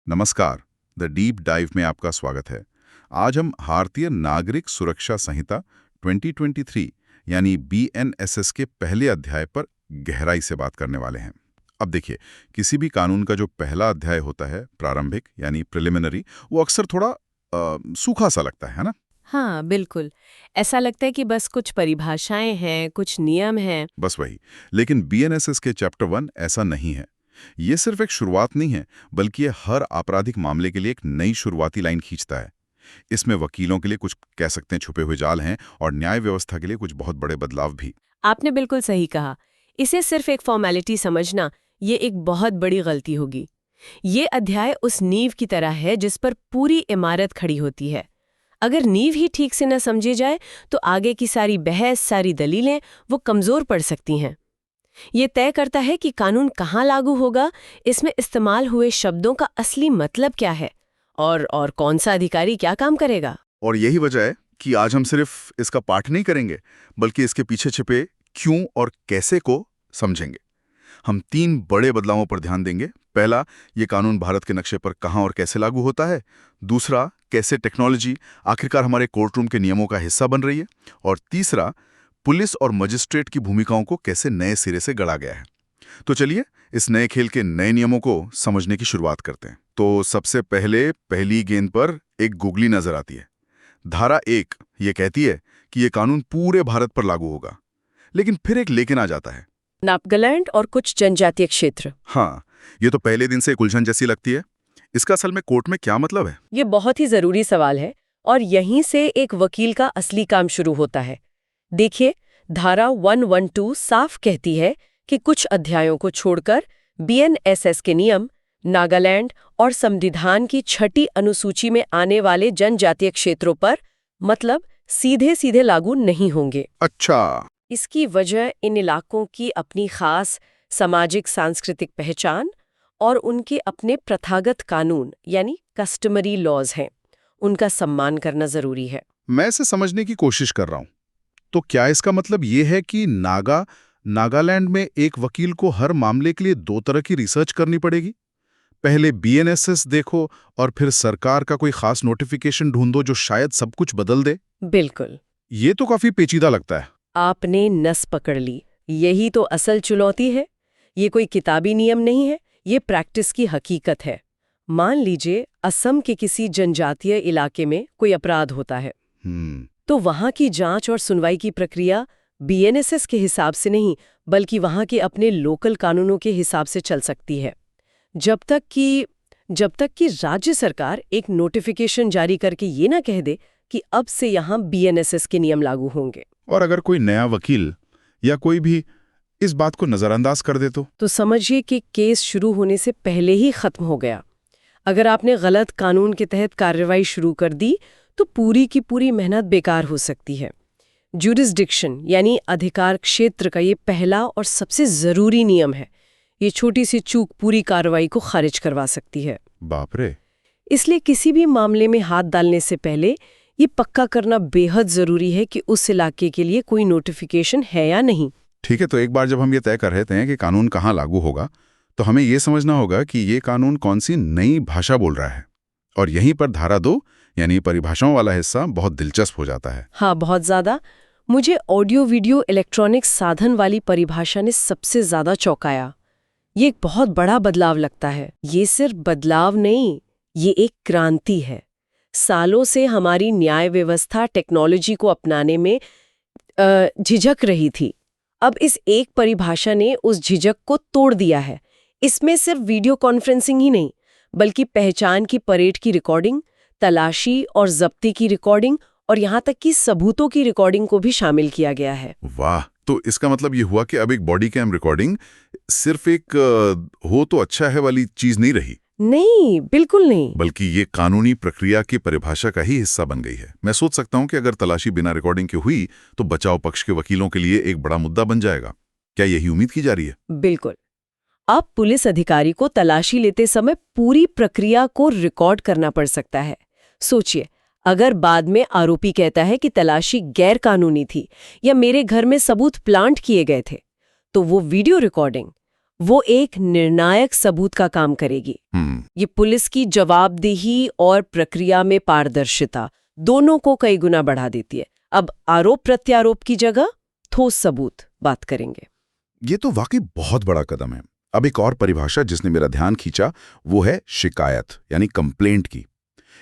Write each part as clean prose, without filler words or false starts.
नमस्कार। The deep dive में आपका स्वागत है। आज हम भारतीय नागरिक सुरक्षा संहिता 2023 यानी बीएनएसएस के पहले अध्याय पर गहराई से बात करने वाले हैं। अब देखिए, किसी भी कानून का जो पहला अध्याय होता है, प्रारंभिक यानी प्रिलिमिनरी, वो अक्सर थोड़ा सूखा सा लगता है ना? हाँ, बिल्कुल। ऐसा लगता है कि बस कुछ परिभाषाएं हैं, कुछ नियम हैं। बस वही। लेकिन बीएनएसएस के चैप्टर 1 ऐसा नहीं है। ये सिर्फ एक शुरुआत नहीं है, बल्कि ये हर आपराधिक मामले के लिए एक नई शुरुआती लाइन खींचता है। इसमें वकीलों के लिए कुछ कह सकते हैं छुपे हुए जाल हैं, और न्याय व्यवस्था के लिए कुछ बहुत बड़े बदलाव भी। आपने बिल्कुल सही कहा। इसे सिर्फ एक फॉर्मेलिटी समझना, ये एक बहुत बड़ी गलती होगी। ये अध्याय उस नींव की तरह है जिस पर पूरी इमारत खड़ी होती है। अगर नींव ही ठीक से न समझी जाए तो आगे की सारी बहस, सारी दलीलें वो कमजोर पड़ सकती हैं। ये तय करता है कि कानून कहाँ लागू होगा, इसमें इस्तेमाल हुए शब्दों का असली मतलब क्या है, और कौन सा अधिकारी क्या काम करेगा। और यही वजह है कि आज हम सिर्फ इसका पाठ नहीं करेंगे, बल्कि इसके पीछे छिपे क्यों और कैसे को समझेंगे। हम 3 बड़े बदलावों पर ध्यान देंगे। पहला, ये कानून भारत के नक्शे पर कहाँ और कैसे लागू होता है। दूसरा, कैसे टेक्नोलॉजी आखिरकार हमारे कोर्ट रूम के नियमों का हिस्सा बन रही है। और तीसरा, पुलिस और मजिस्ट्रेट की भूमिकाओं को कैसे नए सिरे से गढ़ा गया है। तो चलिए, इस नए खेल के नए नियमों को समझने की शुरुआत करते हैं। तो सबसे पहले पहली गेंद पर एक गुगली नजर आती है। धारा 1 ये कहती है कि ये कानून पूरे भारत पर लागू होगा। लेकिन फिर एक लेकिन आ जाता है। नागालैंड और कुछ जनजातीय क्षेत्र। हाँ, ये तो पहले दिन से एक उलझन जैसी लगती है। इसका असल में कोर्ट में क्या मतलब है? ये बहुत ही जरूरी सवाल है, और यहीं से एक वकील का असली काम शुरू होता है। देखिए, धारा 112 साफ कहती है कि कुछ अध्यायों को छोड़कर बीएनएसएस के नियम नागालैंड और संविधान की 6ठी अनुसूची में आने वाले जनजातीय क्षेत्रों पर मतलब सीधे सीधे लागू नहीं होंगे। अच्छा। इसकी वजह इन इलाकों की अपनी खास सामाजिक सांस्कृतिक पहचान और उनके अपने प्रथागत कानून यानी कस्टमरी लॉज हैं। उनका सम्मान करना जरूरी है। मैं इसे समझने की कोशिश कर रहा हूं। तो क्या इसका मतलब ये है कि नागालैंड में एक वकील को हर मामले के लिए 2 तरह की रिसर्च करनी पड़ेगी? पहले बीएनएसएस देखो और फिर सरकार का कोई खास नोटिफिकेशन ढूंढो जो शायद सब कुछ बदल दे? बिल्कुल। ये तो काफी पेचीदा लगता है। आपने नस पकड़ ली। यही तो असल चुनौती है। ये कोई किताबी नियम नहीं है, ये प्रैक्टिस की हकीकत है। मान लीजिए असम के किसी जनजातीय इलाके में कोई अपराध होता है, तो वहां की जांच और सुनवाई की प्रक्रिया बीएनएसएस के हिसाब से नहीं, बल्कि वहां के अपने लोकल कानूनों के हिसाब से चल सकती है। जब तक कि राज्य सरकार एक नोटिफिकेशन जारी करके ये ना कह दे कि अब से यहां बीएनएसएस के नियम लागू होंगे। और अगर कोई नया वकील या कोई भी इस बात को नजरअंदाज कर दे तो समझिए कि केस शुरू होने से पहले ही खत्म हो गया। अगर आपने गलत कानून के तहत कार्रवाई शुरू कर दी तो पूरी की पूरी मेहनत बेकार हो सकती है। ज्यूरिसडिक्शन यानी अधिकार क्षेत्र का ये पहला और सबसे जरूरी नियम है। ये छोटी सी चूक पूरी कार्रवाई को खारिज करवा सकती है। बाप रे। इसलिए किसी भी मामले में हाथ डालने से पहले ये पक्का करना बेहद जरूरी है कि उस इलाके के लिए कोई नोटिफिकेशन है या नहीं। ठीक है, तो एक बार जब हम ये तय कर रहे हैं कि कानून कहाँ लागू होगा, तो हमें ये समझना होगा कि ये कानून कौन सी नई भाषा बोल रहा है। और यहीं पर धारा 2 यानी परिभाषाओं वाला हिस्सा बहुत दिलचस्प हो जाता है। हाँ, बहुत ज्यादा। मुझे ऑडियो वीडियो इलेक्ट्रॉनिक साधन वाली परिभाषा ने सबसे ज्यादा चौंकाया। ये एक बहुत बड़ा बदलाव लगता है। ये सिर्फ बदलाव नहीं, ये एक क्रांति है। सालों से हमारी न्याय व्यवस्था टेक्नोलॉजी को अपनाने में झिझक रही थी। अब इस एक परिभाषा ने उस झिझक को तोड़ दिया है। इसमें सिर्फ वीडियो कॉन्फ्रेंसिंग ही नहीं, बल्कि पहचान की परेड की रिकॉर्डिंग, तलाशी और जब्ती की रिकॉर्डिंग और यहाँ तक कि सबूतों की रिकॉर्डिंग को भी शामिल किया गया है। वाह! तो इसका मतलब ये हुआ कि अब एक बॉडी कैम रिकॉर्डिंग सिर्फ एक हो तो अच्छा है वाली चीज नहीं रही। नहीं, बिल्कुल नहीं। बल्कि ये कानूनी प्रक्रिया की परिभाषा का ही हिस्सा बन गई है। मैं सोच सकता हूं कि अगर तलाशी बिना रिकॉर्डिंग के हुई तो बचाव पक्ष के वकीलों के लिए एक बड़ा मुद्दा बन जाएगा। क्या यही उम्मीद की जा रही है? बिल्कुल। अब पुलिस अधिकारी को तलाशी लेते समय पूरी प्रक्रिया को रिकॉर्ड करना पड़ सकता है। सोचिए, अगर बाद में आरोपी कहता है कि तलाशी गैर कानूनी थी या मेरे घर में सबूत प्लांट किए गए थे, तो वो वीडियो रिकॉर्डिंग वो एक निर्णायक सबूत का काम करेगी। ये पुलिस की जवाबदेही और प्रक्रिया में पारदर्शिता दोनों को कई गुना बढ़ा देती है। अब आरोप प्रत्यारोप की जगह ठोस सबूत बात करेंगे। ये तो वाकई बहुत बड़ा कदम है। अब एक और परिभाषा जिसने मेरा ध्यान खींचा वो है शिकायत यानी कंप्लेंट की।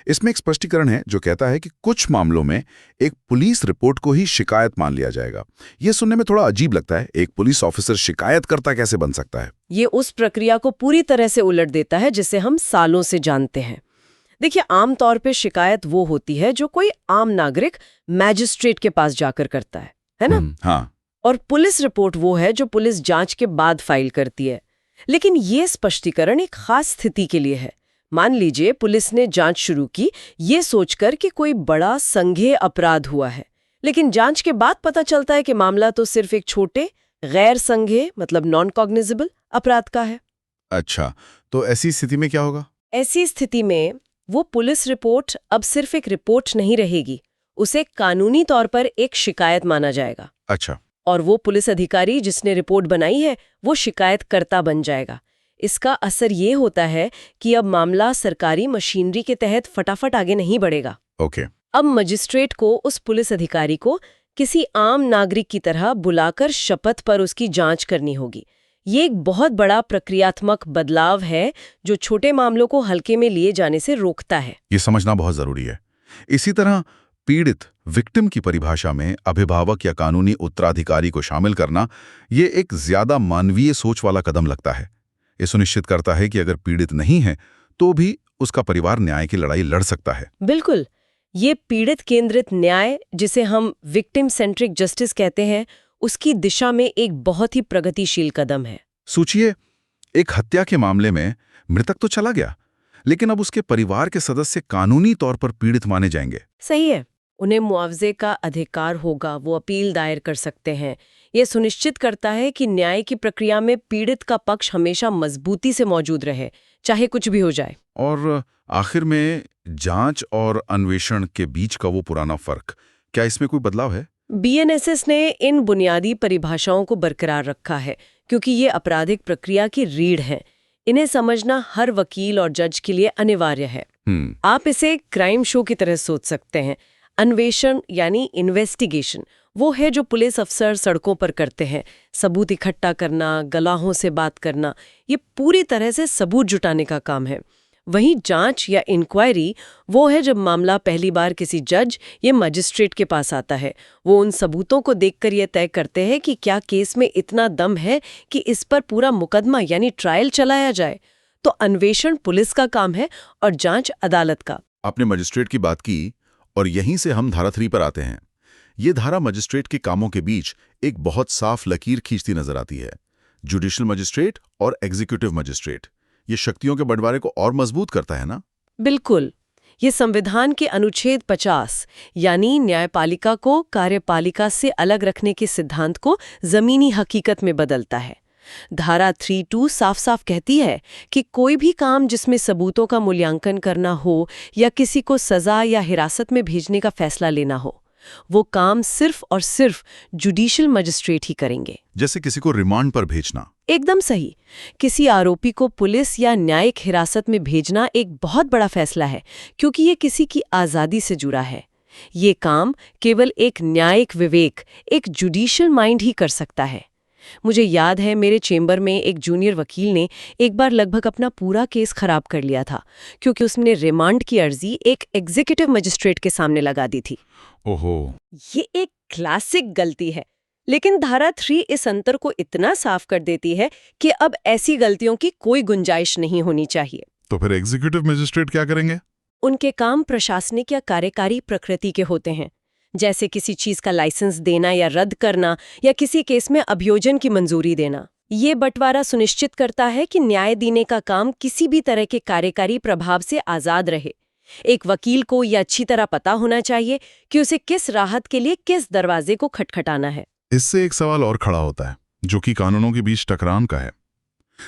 इसमें एक स्पष्टीकरण है जो कहता है कि कुछ मामलों में एक पुलिस रिपोर्ट को ही शिकायत मान लिया जाएगा। यह सुनने में थोड़ा अजीब लगता है, एक पुलिस ऑफिसर शिकायतकर्ता कैसे बन सकता है? ये उस प्रक्रिया को पूरी तरह से उलट देता है जिसे हम सालों से जानते हैं। देखिए, आमतौर पे शिकायत वो होती है जो कोई आम नागरिक मैजिस्ट्रेट के पास जाकर करता है ना? हाँ। और पुलिस रिपोर्ट वो है जो पुलिस जांच के बाद फाइल करती है। लेकिन ये स्पष्टीकरण एक खास स्थिति के लिए है। मान लीजिए पुलिस ने जांच शुरू की ये सोचकर कि कोई बड़ा संज्ञेय अपराध हुआ है, लेकिन जांच के बाद पता चलता है कि मामला तो सिर्फ एक छोटे गैर संज्ञेय मतलब नॉन कॉग्निजेबल अपराध का है। अच्छा, तो ऐसी स्थिति में क्या होगा? ऐसी स्थिति में वो पुलिस रिपोर्ट अब सिर्फ एक रिपोर्ट नहीं रहेगी, उसे कानूनी तौर पर एक शिकायत माना जाएगा। अच्छा। और वो पुलिस अधिकारी जिसने रिपोर्ट बनाई है वो शिकायतकर्ता बन जाएगा। इसका असर ये होता है कि अब मामला सरकारी मशीनरी के तहत फटाफट आगे नहीं बढ़ेगा। ओके। अब मजिस्ट्रेट को उस पुलिस अधिकारी को किसी आम नागरिक की तरह बुलाकर शपथ पर उसकी जांच करनी होगी। ये एक बहुत बड़ा प्रक्रियात्मक बदलाव है जो छोटे मामलों को हल्के में लिए जाने से रोकता है। ये समझना बहुत जरूरी है। इसी तरह पीड़ित विक्टिम की परिभाषा में अभिभावक या कानूनी उत्तराधिकारी को शामिल करना ये एक ज्यादा मानवीय सोच वाला कदम लगता है। ये सुनिश्चित करता है कि अगर पीड़ित नहीं है तो भी उसका परिवार न्याय की लड़ाई लड़ सकता है। बिल्कुल, ये पीड़ित केंद्रित न्याय जिसे हम विक्टिम सेंट्रिक जस्टिस कहते हैं उसकी दिशा में एक बहुत ही प्रगतिशील कदम है। सोचिए, एक हत्या के मामले में मृतक तो चला गया, लेकिन अब उसके परिवार के सदस्य कानूनी तौर पर पीड़ित माने जाएंगे। सही है, उन्हें मुआवजे का अधिकार होगा, वो अपील दायर कर सकते हैं। ये सुनिश्चित करता है कि न्याय की प्रक्रिया में पीड़ित का पक्ष हमेशा मजबूती से मौजूद रहे, चाहे कुछ भी हो जाए। और आखिर में जांच और अन्वेषण के बीच का वो पुराना फर्क, क्या इसमें कोई बदलाव है? बीएनएसएस ने इन बुनियादी परिभाषाओं को बरकरार रखा है क्योंकि ये आपराधिक प्रक्रिया की रीढ़ है। इन्हें समझना हर वकील और जज के लिए अनिवार्य है। आप इसे क्राइम शो की तरह सोच सकते हैं। अन्वेषण यानी इन्वेस्टिगेशन वो है जो पुलिस अफसर सड़कों पर करते हैं। सबूत इकट्ठा करना, गवाहों से बात करना, ये पूरी तरह से सबूत जुटाने का काम है। वहीं जांच या इंक्वायरी वो है जब मामला पहली बार किसी जज या मजिस्ट्रेट के पास आता है। वो उन सबूतों को देखकर ये तय करते हैं कि क्या केस में इतना दम है कि इस पर पूरा मुकदमा यानी ट्रायल चलाया जाए। तो अन्वेषण पुलिस का काम है और जांच अदालत का। आपने मजिस्ट्रेट की बात की और यहीं से हम धारा 3 पर आते हैं। ये धारा मजिस्ट्रेट के कामों के बीच एक बहुत साफ लकीर खींचती नजर आती है। जुडिशियल मजिस्ट्रेट और एग्जीक्यूटिव मजिस्ट्रेट, ये शक्तियों के बंटवारे को और मजबूत करता है ना? बिल्कुल, ये संविधान के अनुच्छेद 50 यानी न्यायपालिका को कार्यपालिका से अलग रखने के सिद्धांत को जमीनी हकीकत में बदलता है। धारा 3(2) साफ-साफ कहती है कि कोई भी काम जिसमें सबूतों का मूल्यांकन करना हो या किसी को सजा या हिरासत में भेजने का फैसला लेना हो, वो काम सिर्फ और सिर्फ जुडिशियल मजिस्ट्रेट ही करेंगे। जैसे किसी को रिमांड पर भेजना। एकदम सही। किसी आरोपी को पुलिस या न्यायिक हिरासत में भेजना एक बहुत बड़ा फैसला है क्योंकि ये किसी की आज़ादी से जुड़ा है। ये काम केवल एक न्यायिक विवेक, एक जुडिशियल माइंड ही कर सकता है। मुझे याद है मेरे चेंबर में एक जूनियर वकील ने एक बार लगभग अपना पूरा केस खराब कर लिया था क्योंकि उसने रिमांड की अर्जी एक एग्जीक्यूटिव मजिस्ट्रेट के सामने लगा दी थी। ओहो, ये एक क्लासिक गलती है, लेकिन धारा 3 इस अंतर को इतना साफ कर देती है कि अब ऐसी गलतियों की कोई गुंजाइश नहीं होनी चाहिए। तो फिर एग्जीक्यूटिव मजिस्ट्रेट क्या करेंगे? उनके काम प्रशासनिक या कार्यकारी प्रकृति के होते हैं, जैसे किसी चीज का लाइसेंस देना या रद्द करना या किसी केस में अभियोजन की मंजूरी देना। ये बंटवारा सुनिश्चित करता है कि न्याय देने का काम किसी भी तरह के कार्यकारी प्रभाव से आजाद रहे। एक वकील को यह अच्छी तरह पता होना चाहिए कि उसे किस राहत के लिए किस दरवाजे को खटखटाना है। इससे एक सवाल और खड़ा होता है जो कि कानूनों के बीच टकरान का है।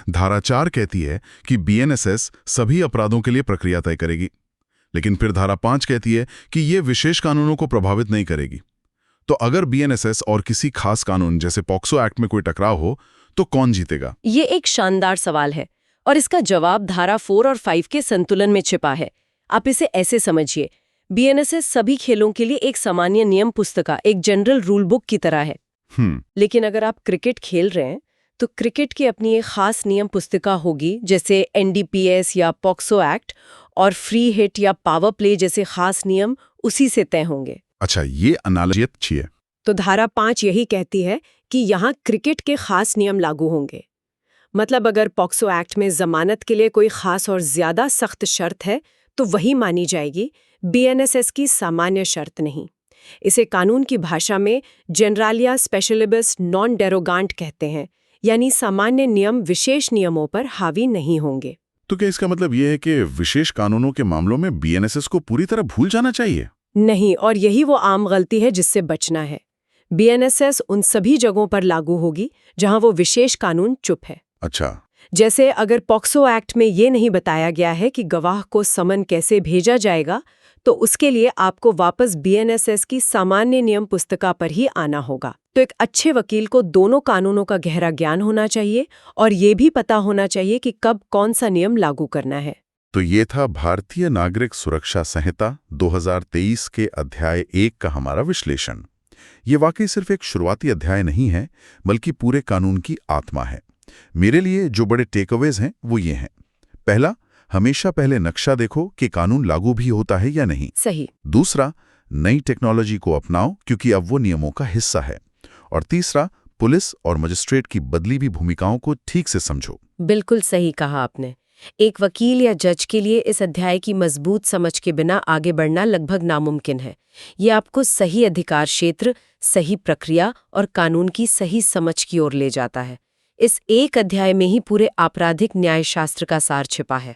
धारा 4 कहती है कि बीएनएसएस सभी अपराधों के लिए प्रक्रिया तय करेगी, लेकिन फिर धारा 5 कहती है कि ये विशेष कानूनों को प्रभावित नहीं करेगी। तो अगर बीएनएसएस और किसी खास कानून जैसे पॉक्सो एक्ट में कोई टकराव हो तो कौन जीतेगा? ये एक शानदार सवाल है और इसका जवाब धारा 4 और 5 के संतुलन में छिपा है। आप इसे ऐसे समझिए, बीएनएसएस सभी खेलों के लिए एक सामान्य नियम पुस्तिका, एक जनरल रूल बुक की तरह है। लेकिन अगर आप क्रिकेट खेल रहे हैं तो क्रिकेट की अपनी एक खास नियम पुस्तिका होगी, जैसे एनडीपीएस या पॉक्सो एक्ट, और फ्री हिट या पावर प्ले जैसे खास नियम उसी से तय होंगे। अच्छा, ये एनालॉजी अच्छी है। तो धारा 5 यही कहती है कि यहाँ क्रिकेट के खास नियम लागू होंगे। मतलब अगर पॉक्सो एक्ट में जमानत के लिए कोई खास और ज्यादा सख्त शर्त है तो वही मानी जाएगी, बीएनएसएस की सामान्य शर्त नहीं। इसे कानून की भाषा में जनरालिया स्पेशलिबस नॉन डेरोगांट कहते हैं, यानी सामान्य नियम विशेष नियमों पर हावी नहीं होंगे। तो क्या इसका मतलब ये है कि विशेष कानूनों के मामलों में बीएनएसएस को पूरी तरह भूल जाना चाहिए? नहीं, और यही वो आम गलती है जिससे बचना है। बीएनएसएस उन सभी जगहों पर लागू होगी जहां वो विशेष कानून चुप है। अच्छा, जैसे अगर पॉक्सो एक्ट में ये नहीं बताया गया है कि गवाह को समन कैसे भेजा जाएगा, तो उसके लिए आपको वापस बीएनएसएस की सामान्य नियम पुस्तिका पर ही आना होगा। तो एक अच्छे वकील को दोनों कानूनों का गहरा ज्ञान होना चाहिए और ये भी पता होना चाहिए कि कब कौन सा नियम लागू करना है। तो ये था भारतीय नागरिक सुरक्षा संहिता 2023 के अध्याय 1 का हमारा विश्लेषण। ये वाकई सिर्फ एक शुरुआती अध्याय नहीं है, बल्कि पूरे कानून की आत्मा है। मेरे लिए जो बड़े टेकअवेज हैं वो ये हैं। पहला, हमेशा पहले नक्शा देखो कि कानून लागू भी होता है या नहीं। सही। दूसरा, नई टेक्नोलॉजी को अपनाओ क्योंकि अब वो नियमों का हिस्सा है। और तीसरा, पुलिस और मजिस्ट्रेट की बदली भी भूमिकाओं को ठीक से समझो। बिल्कुल सही कहा आपने। एक वकील या जज के लिए इस अध्याय की मजबूत समझ के बिना आगे बढ़ना लगभग नामुमकिन है। ये आपको सही अधिकार क्षेत्र, सही प्रक्रिया और कानून की सही समझ की ओर ले जाता है। इस एक अध्याय में ही पूरे आपराधिक न्यायशास्त्र का सार छिपा है।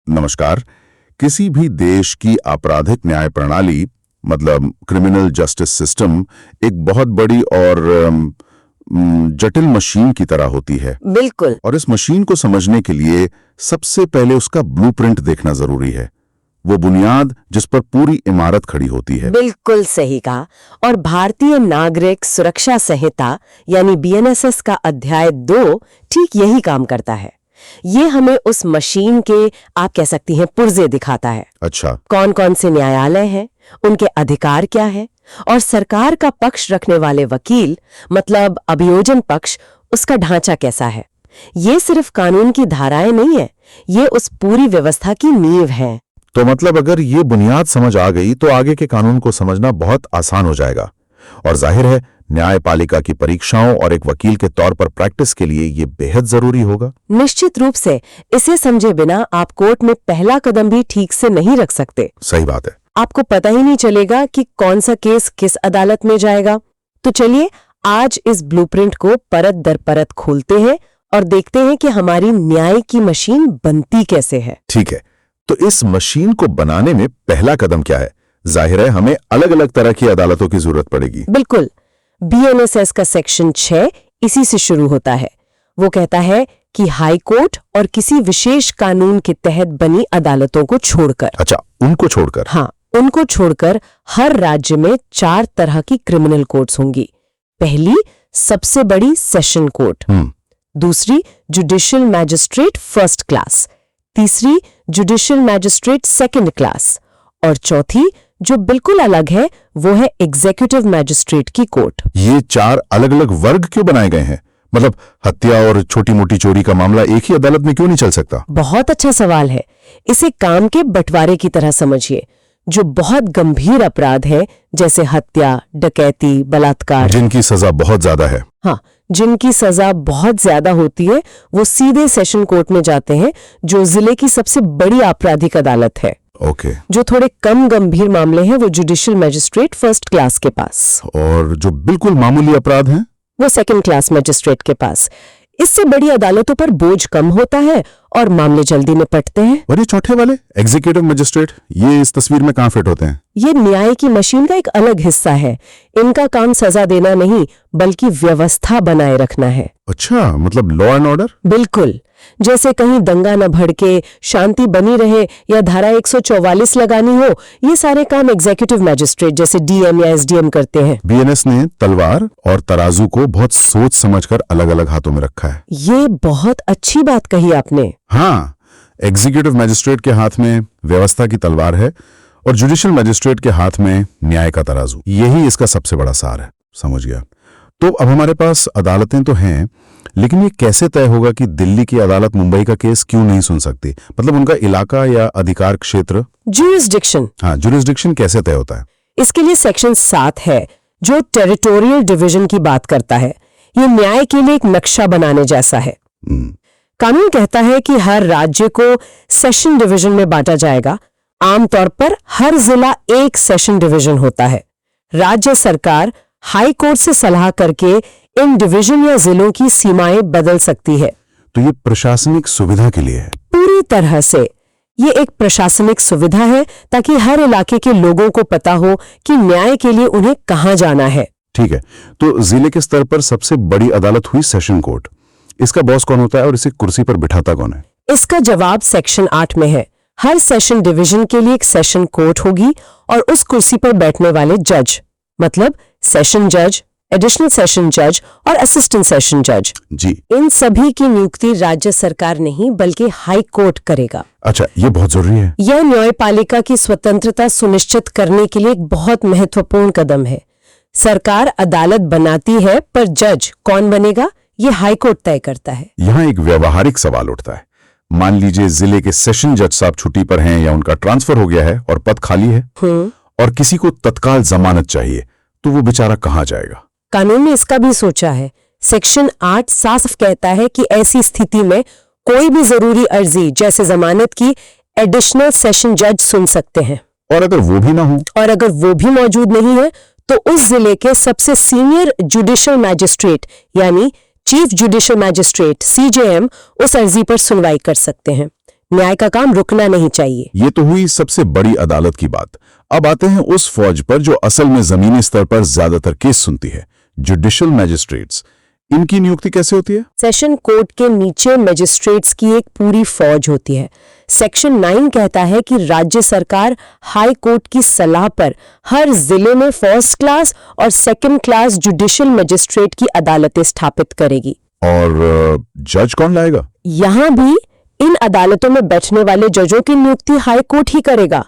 नमस्कार। किसी भी देश की आपराधिक न्याय प्रणाली, मतलब क्रिमिनल जस्टिस सिस्टम, एक बहुत बड़ी और जटिल मशीन की तरह होती है। बिल्कुल। और इस मशीन को समझने के लिए सबसे पहले उसका ब्लूप्रिंट देखना जरूरी है, वो बुनियाद जिस पर पूरी इमारत खड़ी होती है। बिल्कुल सही कहा। और भारतीय नागरिक सुरक्षा संहिता यानी बीएनएसएस का अध्याय 2 ठीक यही काम करता है। ये हमें उस मशीन के, आप कह सकती हैं, पुर्जे दिखाता है। अच्छा। कौन कौन से न्यायालय हैं, उनके अधिकार क्या है, और सरकार का पक्ष रखने वाले वकील, मतलब अभियोजन पक्ष, उसका ढांचा कैसा है। ये सिर्फ कानून की धाराएं नहीं है, ये उस पूरी व्यवस्था की नींव है। तो मतलब अगर ये बुनियाद समझ आ गई तो आगे के कानून को समझना बहुत आसान हो जाएगा। और जाहिर है न्यायपालिका की परीक्षाओं और एक वकील के तौर पर प्रैक्टिस के लिए ये बेहद जरूरी होगा। निश्चित रूप से। इसे समझे बिना आप कोर्ट में पहला कदम भी ठीक से नहीं रख सकते। सही बात है। आपको पता ही नहीं चलेगा कि कौन सा केस किस अदालत में जाएगा। तो चलिए आज इस ब्लूप्रिंट को परत दर परत खोलते हैं और देखते हैं कि हमारी न्याय की मशीन बनती कैसे है। ठीक है, तो इस मशीन को बनाने में पहला कदम क्या है? जाहिर है हमें अलग अलग तरह की अदालतों की जरूरत पड़ेगी। बिल्कुल। बीएनएसएस का सेक्शन 6 इसी से शुरू होता है। वो कहता है कि हाई कोर्ट और किसी विशेष कानून के तहत बनी अदालतों को छोड़कर। अच्छा, उनको छोड़कर? हाँ, उनको छोड़कर हर राज्य में 4 तरह की क्रिमिनल कोर्ट्स होंगी। पहली, सबसे बड़ी सेशन कोर्ट। दूसरी, जुडिशियल मैजिस्ट्रेट फर्स्ट क्लास। तीसरी, जुडिशियल मैजिस्ट्रेट सेकंड क्लास। और चौथी, जो बिल्कुल अलग है वो है एग्जीक्यूटिव मैजिस्ट्रेट की कोर्ट। ये 4 अलग-अलग वर्ग क्यों बनाए गए हैं? मतलब हत्या और छोटी-मोटी चोरी का मामला एक ही अदालत में क्यों नहीं चल सकता? बहुत अच्छा सवाल है। इसे काम के बंटवारे की तरह समझिए। जो बहुत गंभीर अपराध है जैसे हत्या, डकैती, बलात्कार, जिनकी सजा बहुत ज्यादा है। हाँ, जिनकी सजा बहुत ज्यादा होती है वो सीधे सेशन कोर्ट में जाते हैं, जो जिले की सबसे बड़ी आपराधिक अदालत है। ओके। जो थोड़े कम गंभीर मामले हैं वो जुडिशियल मैजिस्ट्रेट फर्स्ट क्लास के पास, और जो बिल्कुल मामूली अपराध हैं वो सेकंड क्लास मैजिस्ट्रेट के पास। इससे बड़ी अदालतों पर बोझ कम होता है और मामले जल्दी निपटते हैं। और ये चौथे वाले एग्जीक्यूटिव मजिस्ट्रेट, ये इस तस्वीर में कहां फिट होते हैं? ये न्याय की मशीन का एक अलग हिस्सा है। इनका काम सजा देना नहीं बल्कि व्यवस्था बनाए रखना है। अच्छा, मतलब लॉ एंड ऑर्डर। बिल्कुल, जैसे कहीं दंगा न भड़के, शांति बनी रहे या धारा 144 लगानी हो, ये सारे काम एग्जीक्यूटिव मैजिस्ट्रेट जैसे डीएम या एसडीएम करते हैं। बीएनएस ने तलवार और तराजू को बहुत सोच समझकर अलग-अलग हाथों में रखा है। ये बहुत अच्छी बात कही आपने। हाँ, एग्जीक्यूटिव मैजिस्ट्रेट के हाथ में व्यवस्था की तलवार है और जुडिशियल मैजिस्ट्रेट के हाथ में न्याय का तराजू। यही इसका सबसे बड़ा सार है। समझ गया। तो अब हमारे पास अदालतें तो हैं, लेकिन ये कैसे तय होगा कि दिल्ली की अदालत मुंबई का केस क्यों नहीं सुन सकती? मतलब उनका इलाका या अधिकार क्षेत्र, ज्यूरिसडिक्शन। हाँ, जुरिस्डिक्शन कैसे तय होता है? इसके लिए सेक्शन 7 है जो टेरिटोरियल डिवीजन की बात करता है। ये न्याय के लिए एक नक्शा बनाने जैसा है। कानून कहता है कि हर राज्य को सेशन डिवीजन में बांटा जाएगा। आमतौर पर हर जिला एक सेशन डिवीजन होता है। राज्य सरकार हाई कोर्ट से सलाह करके इन डिवीजन या जिलों की सीमाएं बदल सकती है। तो ये प्रशासनिक सुविधा के लिए है? पूरी तरह से ये एक प्रशासनिक सुविधा है ताकि हर इलाके के लोगों को पता हो कि न्याय के लिए उन्हें कहां जाना है। ठीक है, तो जिले के स्तर पर सबसे बड़ी अदालत हुई सेशन कोर्ट। इसका बॉस कौन होता है और इसे कुर्सी पर बिठाता कौन है? इसका जवाब सेक्शन 8 में है। हर सेशन डिवीजन के लिए एक सेशन कोर्ट होगी और उस कुर्सी पर बैठने वाले जज, मतलब सेशन जज, एडिशनल सेशन जज और असिस्टेंट सेशन जज जी, इन सभी की नियुक्ति राज्य सरकार नहीं बल्कि हाई कोर्ट करेगा। अच्छा, ये बहुत जरूरी है। यह न्यायपालिका की स्वतंत्रता सुनिश्चित करने के लिए एक बहुत महत्वपूर्ण कदम है। सरकार अदालत बनाती है पर जज कौन बनेगा ये हाई कोर्ट तय करता है। यहाँ एक व्यवहारिक सवाल उठता है। मान लीजिए जिले के सेशन जज साहब छुट्टी पर हैं या उनका ट्रांसफर हो गया है और पद खाली है और किसी को तत्काल जमानत चाहिए, तो वो बेचारा कहाँ जाएगा? कानून ने इसका भी सोचा है। सेक्शन 8 साफ कहता है कि ऐसी स्थिति में कोई भी जरूरी अर्जी जैसे जमानत की एडिशनल सेशन जज सुन सकते हैं। और अगर वो भी ना हो? और अगर वो भी मौजूद नहीं है तो उस जिले के सबसे सीनियर जुडिशियल मैजिस्ट्रेट यानी चीफ जुडिशियल मैजिस्ट्रेट सीजेएम उस अर्जी पर सुनवाई कर सकते हैं। न्याय का काम रुकना नहीं चाहिए। ये तो हुई सबसे बड़ी अदालत की बात। अब आते हैं उस फौज पर जो असल में जमीनी स्तर पर ज्यादातर केस सुनती है, जुडिशियल मैजिस्ट्रेट्स। इनकी नियुक्ति कैसे होती है? सेशन कोर्ट के नीचे मैजिस्ट्रेट्स की एक पूरी फौज होती है। सेक्शन 9 कहता है कि राज्य सरकार हाई कोर्ट की सलाह पर हर जिले में फर्स्ट क्लास और सेकंड क्लास जुडिशियल मैजिस्ट्रेट की अदालतें स्थापित करेगी। और जज कौन लाएगा? यहाँ भी इन अदालतों में बैठने वाले जजों की नियुक्ति हाई कोर्ट ही करेगा।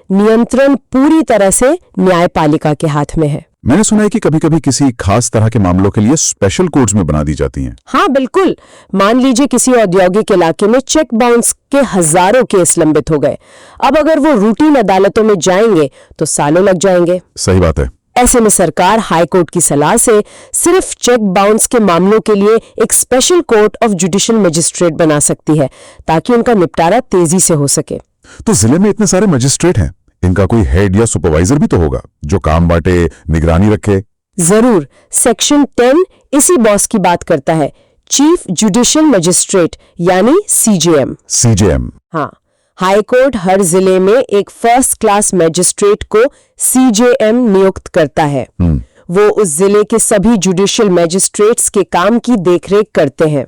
नियंत्रण पूरी तरह से न्यायपालिका के हाथ में है। मैंने सुना है कि कभी-कभी किसी खास तरह के मामलों के लिए स्पेशल कोर्ट्स में बना दी जाती हैं। हाँ बिल्कुल। मान लीजिए किसी औद्योगिक इलाके में चेक बाउंस के हजारों केस लंबित हो गए। अब अगर वो रूटीन अदालतों में जाएंगे तो सालों लग जाएंगे। सही बात है। ऐसे में सरकार हाई कोर्ट की सलाह से सिर्फ चेक बाउंस के मामलों के लिए एक special court of judicial magistrate बना सकती है ताकि उनका निपटारा तेजी से हो सके। तो जिले में इतने सारे मजिस्ट्रेट हैं, इनका कोई हेड या सुपरवाइजर भी तो होगा जो काम बांटे, निगरानी रखे। जरूर। सेक्शन 10 इसी बॉस की बात करता है, चीफ जुडिशियल मजिस्ट्रेट यानी सीजेएम। सीजेएम, हाँ, हाई कोर्ट हर जिले में एक फर्स्ट क्लास मैजिस्ट्रेट को सीजेएम नियुक्त करता है। वो उस जिले के सभी जुडिशियल मैजिस्ट्रेट्स के काम की देखरेख करते हैं।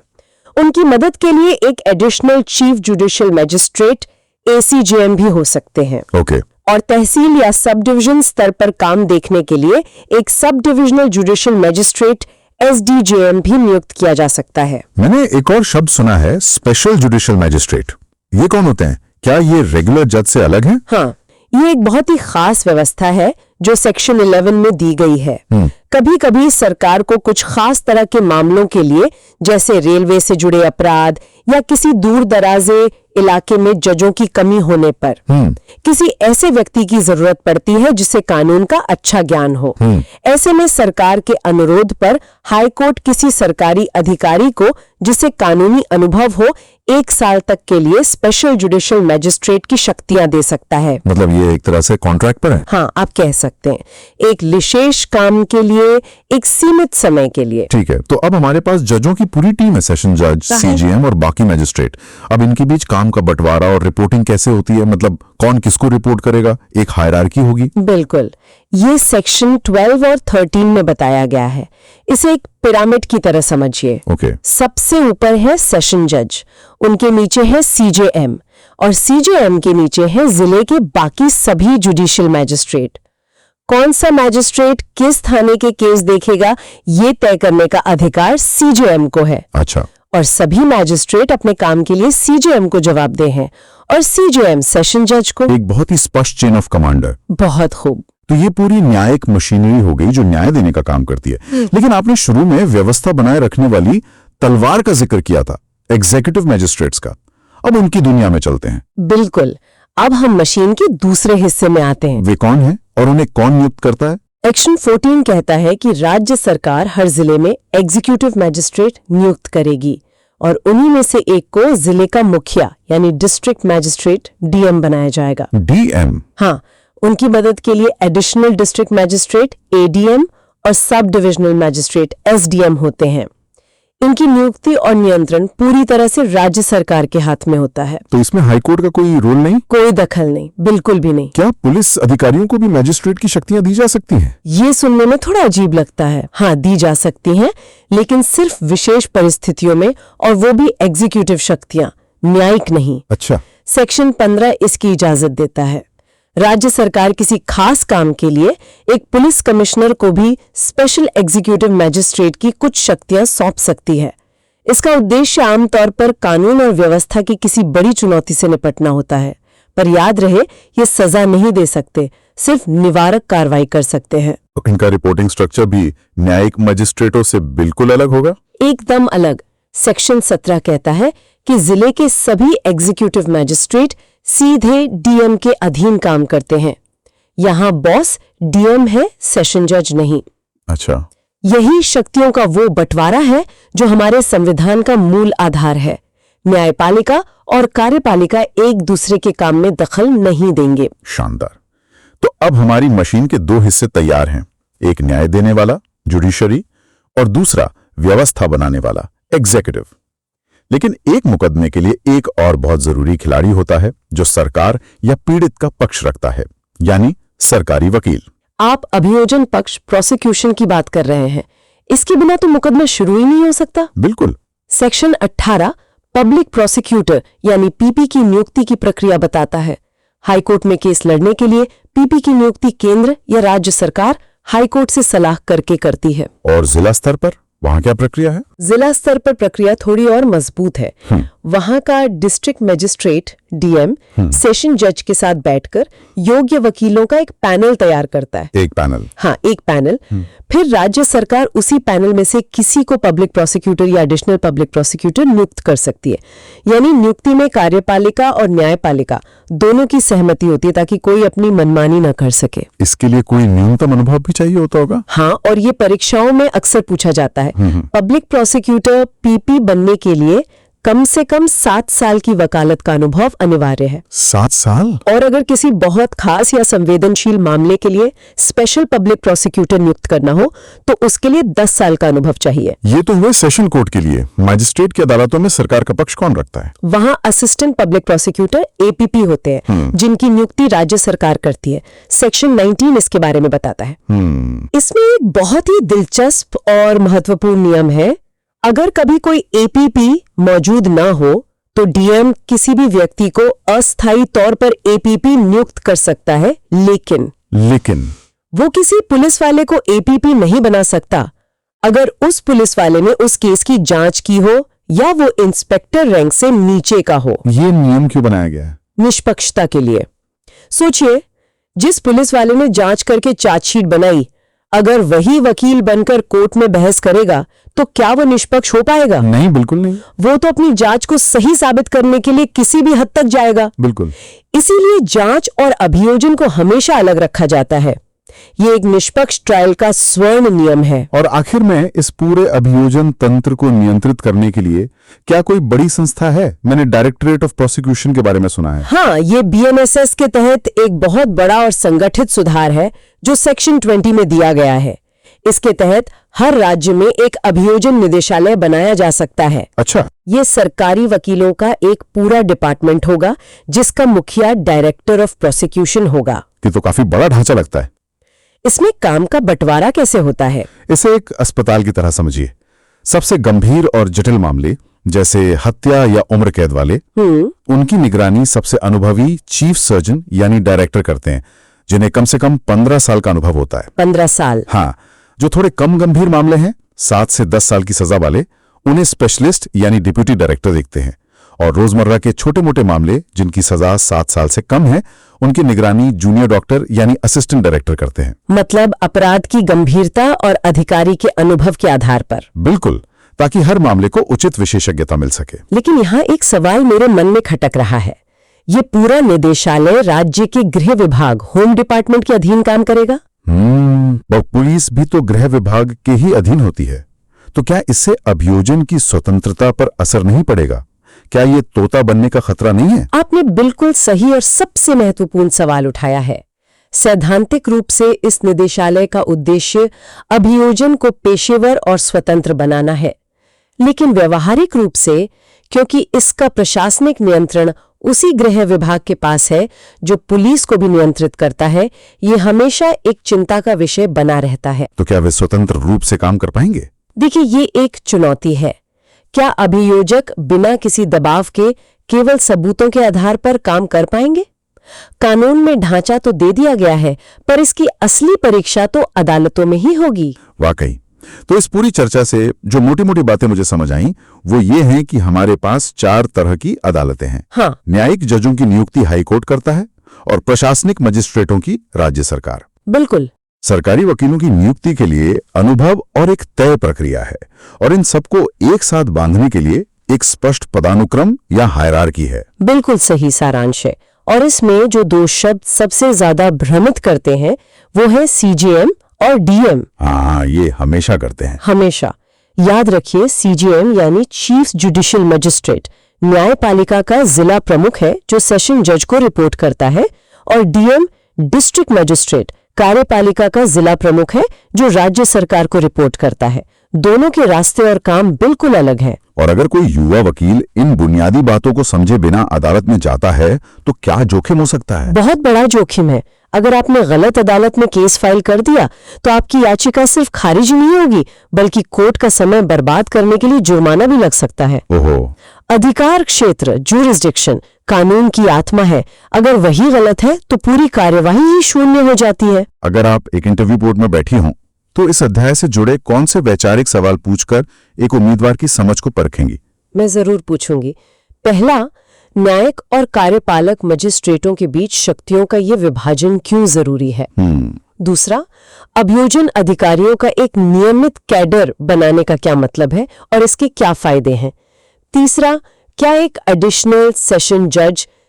उनकी मदद के लिए एक additional chief judicial magistrate ACJM भी हो सकते हैं। ओके। और तहसील या सब डिवीजन स्तर पर काम देखने के लिए एक sub divisional judicial magistrate SDJM भी नियुक्त किया जा सकता है। मैंने एक और शब्द सुना है, स्पेशल जुडिशियल मैजिस्ट्रेट। ये कौन होते हैं? क्या ये रेगुलर जज से अलग हैं? हाँ, ये एक बहुत ही खास व्यवस्था है जो सेक्शन 11 में दी गई है। कभी कभी सरकार को कुछ खास तरह के मामलों के लिए, जैसे रेलवे से जुड़े अपराध या किसी दूर दराजे इलाके में जजों की कमी होने पर किसी ऐसे व्यक्ति की जरूरत पड़ती है जिसे कानून का अच्छा ज्ञान हो। ऐसे में सरकार के अनुरोध पर हाई कोर्ट किसी सरकारी अधिकारी को जिसे कानूनी अनुभव हो 1 साल तक के लिए स्पेशल जुडिशियल मैजिस्ट्रेट की शक्तियां दे सकता है। मतलब ये एक तरह से कॉन्ट्रैक्ट पर है। हाँ, आप कह सकते हैं, एक विशेष काम के लिए, एक सीमित समय के लिए। ठीक है, तो अब हमारे पास जजों की पूरी टीम है, सेशन जज, सीजीएम और बाकी मैजिस्ट्रेट। अब इनके बीच काम का बंटवारा और रिपोर्टिंग कैसे होती है? मतलब कौन किसको रिपोर्ट करेगा? एक हायरार्की होगी। बिल्कुल, ये सेक्शन 12 और 13 में बताया गया है। इसे एक पिरामिड की तरह समझिए। ओके। सबसे ऊपर है सेशन जज, उनके नीचे है सीजेएम और सीजेएम के नीचे है जिले के बाकी सभी जुडिशियल मैजिस्ट्रेट। कौन सा मैजिस्ट्रेट किस थाने के केस देखेगा, ये तय करने का अधिकार सीजेएम को है। अच्छा। और सभी मैजिस्ट्रेट अपने काम के लिए सीजेएम को जवाबदेह हैं और सीजेएम सेशन जज को। एक बहुत ही स्पष्ट चेन ऑफ कमांड है। बहुत खूब। तो ये पूरी न्यायिक मशीनरी हो गई जो न्याय देने का काम करती है। लेकिन आपने शुरू में व्यवस्था बनाए रखने वाली तलवार का जिक्र किया था, एग्जीक्यूटिव मैजिस्ट्रेट्स का। अब उनकी दुनिया में चलते हैं। बिल्कुल, अब हम मशीन के दूसरे हिस्से में आते हैं। वे कौन हैं और उन्हें कौन नियुक्त करता है? एक्शन 14 कहता है कि राज्य सरकार हर जिले में एग्जीक्यूटिव मैजिस्ट्रेट नियुक्त करेगी और उन्हीं में से एक को जिले का मुखिया यानी डिस्ट्रिक्ट मैजिस्ट्रेट डीएम बनाया जाएगा। डीएम? हाँ, उनकी मदद के लिए एडिशनल डिस्ट्रिक्ट मैजिस्ट्रेट एडीएम और सब डिविजनल मैजिस्ट्रेट एसडीएम होते हैं। इनकी नियुक्ति और नियंत्रण पूरी तरह से राज्य सरकार के हाथ में होता है। तो इसमें हाईकोर्ट का कोई रोल नहीं? कोई दखल नहीं, बिल्कुल भी नहीं। क्या पुलिस अधिकारियों को भी मैजिस्ट्रेट की शक्तियां दी जा सकती हैं? ये सुनने में थोड़ा अजीब लगता है। हाँ, दी जा सकती हैं, लेकिन सिर्फ विशेष परिस्थितियों में, और वो भी एग्जीक्यूटिव शक्तियां, न्यायिक नहीं। अच्छा। सेक्शन 15 इसकी इजाजत देता है। राज्य सरकार किसी खास काम के लिए एक पुलिस कमिश्नर को भी स्पेशल एग्जीक्यूटिव मैजिस्ट्रेट की कुछ शक्तियां सौंप सकती है। इसका उद्देश्य आमतौर पर कानून और व्यवस्था की किसी बड़ी चुनौती से निपटना होता है। पर याद रहे, ये सजा नहीं दे सकते, सिर्फ निवारक कार्रवाई कर सकते हैं। तो इनका रिपोर्टिंग स्ट्रक्चर भी न्यायिक मजिस्ट्रेटों से बिल्कुल अलग होगा? एकदम अलग। सेक्शन 17 कहता है कि जिले के सभी एग्जीक्यूटिव मैजिस्ट्रेट सीधे डीएम के अधीन काम करते हैं। यहाँ बॉस डीएम है, सेशन जज नहीं। अच्छा। यही शक्तियों का वो बंटवारा है जो हमारे संविधान का मूल आधार है। न्यायपालिका और कार्यपालिका एक दूसरे के काम में दखल नहीं देंगे। शानदार। तो अब हमारी मशीन के 2 हिस्से तैयार हैं, एक न्याय देने वाला जुडिशरी और दूसरा व्यवस्था बनाने वाला एग्जीक्यूटिव। लेकिन एक मुकदमे के लिए एक और बहुत जरूरी खिलाड़ी होता है जो सरकार या पीड़ित का पक्ष रखता है, यानी सरकारी वकील। आप अभियोजन पक्ष प्रोसिक्यूशन की बात कर रहे हैं। इसके बिना तो मुकदमा शुरू ही नहीं हो सकता। बिल्कुल। सेक्शन 18 पब्लिक प्रोसिक्यूटर यानी पीपी की नियुक्ति की प्रक्रिया बताता है। हाईकोर्ट में केस लड़ने के लिए पीपी की नियुक्ति केंद्र या राज्य सरकार हाईकोर्ट से सलाह करके करती है। और जिला स्तर पर वहां क्या प्रक्रिया है? जिला स्तर पर प्रक्रिया थोड़ी और मजबूत है। वहां का डिस्ट्रिक्ट मैजिस्ट्रेट डीएम सेशन जज के साथ बैठकर योग्य वकीलों का एक पैनल तैयार करता है। एक पैनल? हाँ, एक पैनल। फिर राज्य सरकार उसी पैनल में से किसी को पब्लिक प्रोसिक्यूटर या एडिशनल पब्लिक प्रोसिक्यूटर नियुक्त कर सकती है। यानी नियुक्ति में कार्यपालिका और न्यायपालिका दोनों की सहमति होती है ताकि कोई अपनी मनमानी न कर सके। इसके लिए कोई न्यूनतम अनुभव भी चाहिए होता होगा? हाँ, और ये परीक्षाओं में अक्सर पूछा जाता है। पब्लिक प्रोसिक्यूटर पीपी बनने के लिए कम से कम 7 साल की वकालत का अनुभव अनिवार्य है। 7 साल? और अगर किसी बहुत खास या संवेदनशील मामले के लिए स्पेशल पब्लिक प्रोसिक्यूटर नियुक्त करना हो तो उसके लिए 10 साल का अनुभव चाहिए। ये तो हुए सेशन कोर्ट के लिए। मजिस्ट्रेट की अदालतों में सरकार का पक्ष कौन रखता है? वहां असिस्टेंट पब्लिक प्रोसिक्यूटर एपीपी होते हैं, जिनकी नियुक्ति राज्य सरकार करती है। सेक्शन 19 इसके बारे में बताता है। इसमें एक बहुत ही दिलचस्प और महत्वपूर्ण नियम है। अगर कभी कोई एपीपी मौजूद ना हो तो डीएम किसी भी व्यक्ति को अस्थायी तौर पर एपीपी नियुक्त कर सकता है, लेकिन वो किसी पुलिस वाले को एपीपी नहीं बना सकता अगर उस पुलिस वाले ने उस केस की जांच की हो या वो इंस्पेक्टर रैंक से नीचे का हो। ये नियम क्यों बनाया गया है? निष्पक्षता के लिए। सोचिए, जिस पुलिस वाले ने जांच करके चार्जशीट बनाई, अगर वही वकील बनकर कोर्ट में बहस करेगा तो क्या वो निष्पक्ष हो पाएगा? नहीं, बिल्कुल नहीं। वो तो अपनी जांच को सही साबित करने के लिए किसी भी हद तक जाएगा। बिल्कुल। इसीलिए जांच और अभियोजन को हमेशा अलग रखा जाता है। ये एक निष्पक्ष ट्रायल का स्वर्ण नियम है। और आखिर में इस पूरे अभियोजन तंत्र को नियंत्रित करने के लिए क्या कोई बड़ी संस्था है? मैंने डायरेक्टरेट ऑफ प्रोसिक्यूशन के बारे में सुना है। हाँ, ये BNSS के तहत एक बहुत बड़ा और संगठित सुधार है जो सेक्शन 20 में दिया गया है। इसके तहत हर राज्य में एक अभियोजन निदेशालय बनाया जा सकता है। अच्छा। ये सरकारी वकीलों का एक पूरा डिपार्टमेंट होगा जिसका मुखिया डायरेक्टर ऑफ प्रोसिक्यूशन होगा। ये तो काफी बड़ा ढांचा लगता है। इसमें काम का बंटवारा कैसे होता है? इसे एक अस्पताल की तरह समझिए। सबसे गंभीर और जटिल मामले जैसे हत्या या उम्र कैद वाले, उनकी निगरानी सबसे अनुभवी चीफ सर्जन यानी डायरेक्टर करते हैं, जिन्हें कम से कम 15 साल का अनुभव होता है। 15 साल? हाँ। जो थोड़े कम गंभीर मामले हैं, 7 से 10 साल की सजा वाले, उन्हें स्पेशलिस्ट यानी डिप्यूटी डायरेक्टर देखते हैं। और रोजमर्रा के छोटे मोटे मामले जिनकी सजा 7 साल से कम है, उनकी निगरानी जूनियर डॉक्टर यानी असिस्टेंट डायरेक्टर करते हैं। मतलब अपराध की गंभीरता और अधिकारी के अनुभव के आधार पर? बिल्कुल, ताकि हर मामले को उचित विशेषज्ञता मिल सके। लेकिन यहाँ एक सवाल मेरे मन में खटक रहा है। ये पूरा निदेशालय राज्य के गृह विभाग, होम डिपार्टमेंट के अधीन काम करेगा? पुलिस भी तो गृह विभाग के ही अधीन होती है। तो क्या इससे अभियोजन की स्वतंत्रता पर असर नहीं पड़ेगा? क्या ये तोता बनने का खतरा नहीं है? आपने बिल्कुल सही और सबसे महत्वपूर्ण सवाल उठाया है। सैद्धांतिक रूप से इस निदेशालय का उद्देश्य अभियोजन को पेशेवर और स्वतंत्र बनाना है, लेकिन व्यवहारिक रूप से, क्योंकि इसका प्रशासनिक नियंत्रण उसी गृह विभाग के पास है जो पुलिस को भी नियंत्रित करता है, ये हमेशा एक चिंता का विषय बना रहता है। तो क्या वे स्वतंत्र रूप से काम कर पाएंगे? देखिए, ये एक चुनौती है। क्या अभियोजक बिना किसी दबाव के केवल सबूतों के आधार पर काम कर पाएंगे? कानून में ढांचा तो दे दिया गया है, पर इसकी असली परीक्षा तो अदालतों में ही होगी। वाकई। तो इस पूरी चर्चा से जो मोटी मोटी बातें मुझे समझ आईं, वो ये हैं कि हमारे पास 4 तरह की अदालतें हैं। हाँ। न्यायिक जजों की नियुक्ति हाईकोर्ट करता है और प्रशासनिक मजिस्ट्रेटों की राज्य सरकार। बिल्कुल। सरकारी वकीलों की नियुक्ति के लिए अनुभव और एक तय प्रक्रिया है, और इन सबको एक साथ बांधने के लिए एक स्पष्ट पदानुक्रम या हायरार्की है। बिल्कुल सही सारांश है। और इसमें जो 2 शब्द सबसे ज्यादा भ्रमित करते हैं वो है CJM और DM। हाँ, ये हमेशा करते हैं। हमेशा। याद रखिए, CJM यानी चीफ जुडिशियल मजिस्ट्रेट न्यायपालिका का जिला प्रमुख है जो सेशन जज को रिपोर्ट करता है, और DM डिस्ट्रिक्ट मजिस्ट्रेट कार्यपालिका का जिला प्रमुख है जो राज्य सरकार को रिपोर्ट करता है। दोनों के रास्ते और काम बिल्कुल अलग हैं। और अगर कोई युवा वकील इन बुनियादी बातों को समझे बिना अदालत में जाता है तो क्या जोखिम हो सकता है? बहुत बड़ा जोखिम है। अगर आपने गलत अदालत में केस फाइल कर दिया तो आपकी याचिका सिर्फ खारिज नहीं होगी, बल्कि कोर्ट का समय बर्बाद करने के लिए जुर्माना भी लग सकता है। ओहो। अधिकार क्षेत्र, ज्यूरिसडिक्शन, कानून की आत्मा है। अगर वही गलत है तो पूरी कार्यवाही ही शून्य हो जाती है। अगर आप एक इंटरव्यू बोर्ड में बैठी हों तो इस अध्याय से जुड़े कौन से वैचारिक सवाल पूछकर एक उम्मीदवार की समझ को परखेंगी? मैं जरूर पूछूंगी। पहला, न्यायिक और कार्यपालक मजिस्ट्रेटों के बीच शक्तियों का ये विभाजन क्यों जरूरी है? दूसरा, अभियोजन अधिकारियों का एक नियमित कैडर बनाने का क्या मतलब है और इसके क्या फायदे हैं? तीसरा, क्या एक एडिशनल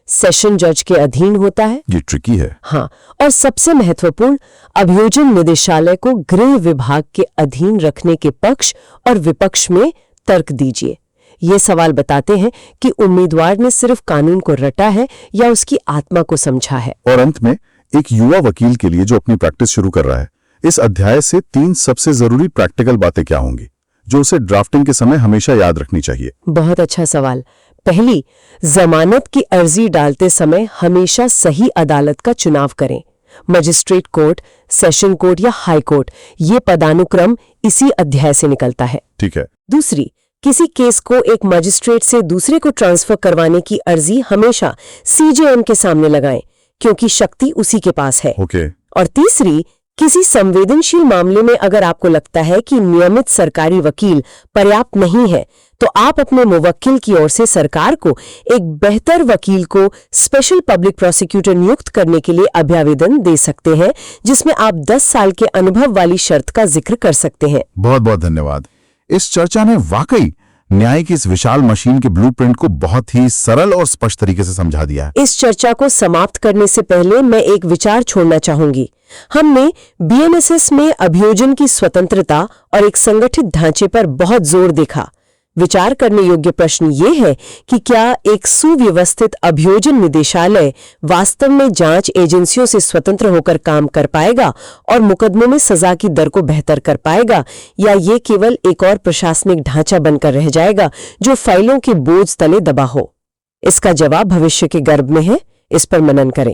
सेशन जज के अधीन होता है? ये ट्रिकी है। हाँ, और सबसे महत्वपूर्ण, अभियोजन निदेशालय को गृह विभाग के अधीन रखने के पक्ष और विपक्ष में तर्क दीजिए। ये सवाल बताते हैं कि उम्मीदवार ने सिर्फ कानून को रटा है या उसकी आत्मा को समझा है। और अंत में, एक युवा वकील के लिए जो अपनी प्रैक्टिस शुरू कर रहा है, इस अध्याय से 3 सबसे जरूरी प्रैक्टिकल बातें क्या होंगी जो उसे ड्राफ्टिंग के समय हमेशा याद रखनी चाहिए? बहुत अच्छा सवाल। पहली, जमानत की अर्जी डालते समय हमेशा सही अदालत का चुनाव करें। मजिस्ट्रेट कोर्ट, सेशन कोर्ट या हाई कोर्ट, ये पदानुक्रम इसी अध्याय से निकलता है। ठीक है। दूसरी, किसी केस को एक मजिस्ट्रेट से दूसरे को ट्रांसफर करवाने की अर्जी हमेशा CJM के सामने लगाएं, क्योंकि शक्ति उसी के पास है। ओके। और तीसरी, किसी संवेदनशील मामले में अगर आपको लगता है कि नियमित सरकारी वकील पर्याप्त नहीं है, तो आप अपने मुवक्किल की ओर से सरकार को एक बेहतर वकील को स्पेशल पब्लिक प्रोसिक्यूटर नियुक्त करने के लिए अभ्यावेदन दे सकते हैं, जिसमें आप 10 साल के अनुभव वाली शर्त का जिक्र कर सकते हैं। बहुत बहुत धन्यवाद। इस चर्चा ने वाकई न्याय की इस विशाल मशीन के ब्लूप्रिंट को बहुत ही सरल और स्पष्ट तरीके से समझा दिया है। इस चर्चा को समाप्त करने से पहले मैं एक विचार छोड़ना चाहूंगी। हमने बीएनएसएस में अभियोजन की स्वतंत्रता और एक संगठित ढांचे पर बहुत जोर देखा। विचार करने योग्य प्रश्न ये है कि क्या एक सुव्यवस्थित अभियोजन निदेशालय वास्तव में जांच एजेंसियों से स्वतंत्र होकर काम कर पाएगा और मुकदमों में सजा की दर को बेहतर कर पाएगा, या ये केवल एक और प्रशासनिक ढांचा बनकर रह जाएगा जो फाइलों के बोझ तले दबा हो? इसका जवाब भविष्य के गर्भ में है। इस पर मनन करें।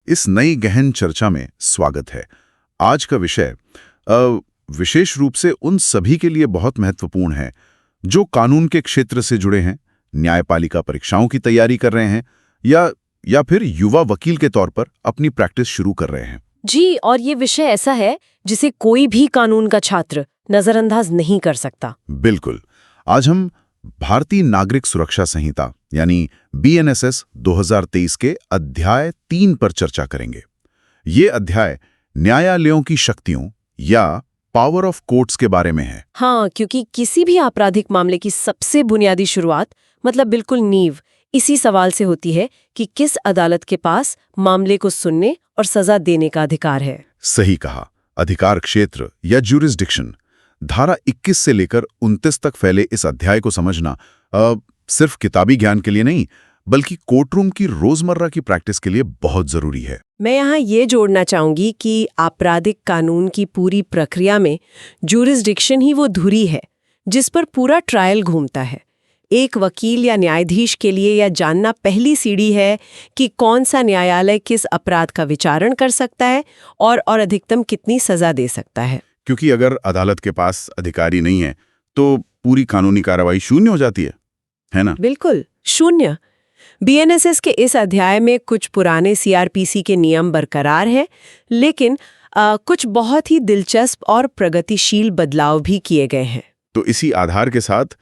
इस नई गहन चर्चा में स्वागत है। आज का विषय विशेष रूप से उन सभी के लिए बहुत महत्वपूर्ण है जो कानून के क्षेत्र से जुड़े हैं, न्यायपालिका परीक्षाओं की तैयारी कर रहे हैं या फिर युवा वकील के तौर पर अपनी प्रैक्टिस शुरू कर रहे हैं। जी, और ये विषय ऐसा है जिसे कोई भी कानून का छात्र नजरअंदाज नहीं कर सकता। बिल्कुल। आज हम भारतीय नागरिक सुरक्षा संहिता यानी बीएनएसएस 2023 के अध्याय 3 पर चर्चा करेंगे। ये अध्याय न्यायालयों की शक्तियों या पावर ऑफ कोर्ट्स के बारे में है। हाँ, क्योंकि किसी भी आपराधिक मामले की सबसे बुनियादी शुरुआत, मतलब बिल्कुल नींव, इसी सवाल से होती है कि किस अदालत के पास मामले को सुनने और सजा देने का अधिकार है। सही कहा। अधिकार क्षेत्र या ज्यूरिसडिक्शन। धारा 21 से लेकर 29 तक फैले इस अध्याय को समझना सिर्फ किताबी ज्ञान के लिए नहीं, बल्कि कोर्टरूम की रोजमर्रा की प्रैक्टिस के लिए बहुत जरूरी है। मैं यहाँ ये जोड़ना चाहूंगी कि आपराधिक कानून की पूरी प्रक्रिया में ज्यूरिसडिक्शन ही वो धुरी है जिस पर पूरा ट्रायल घूमता है। एक वकील या न्यायाधीश के लिए यह जानना पहली सीढ़ी है कि कौन सा न्यायालय किस अपराध का विचारण कर सकता है और अधिकतम कितनी सजा दे सकता है। क्योंकि अगर अदालत के पास अधिकारी नहीं है तो पूरी कानूनी कार्रवाई शून्य हो जाती है ना? बिल्कुल शून्य। बीएनएसएस के इस अध्याय में कुछ पुराने सीआरपीसी के नियम बरकरार हैं, लेकिन कुछ बहुत ही दिलचस्प और प्रगतिशील बदलाव भी किए गए हैं। तो इसी आधार के साथ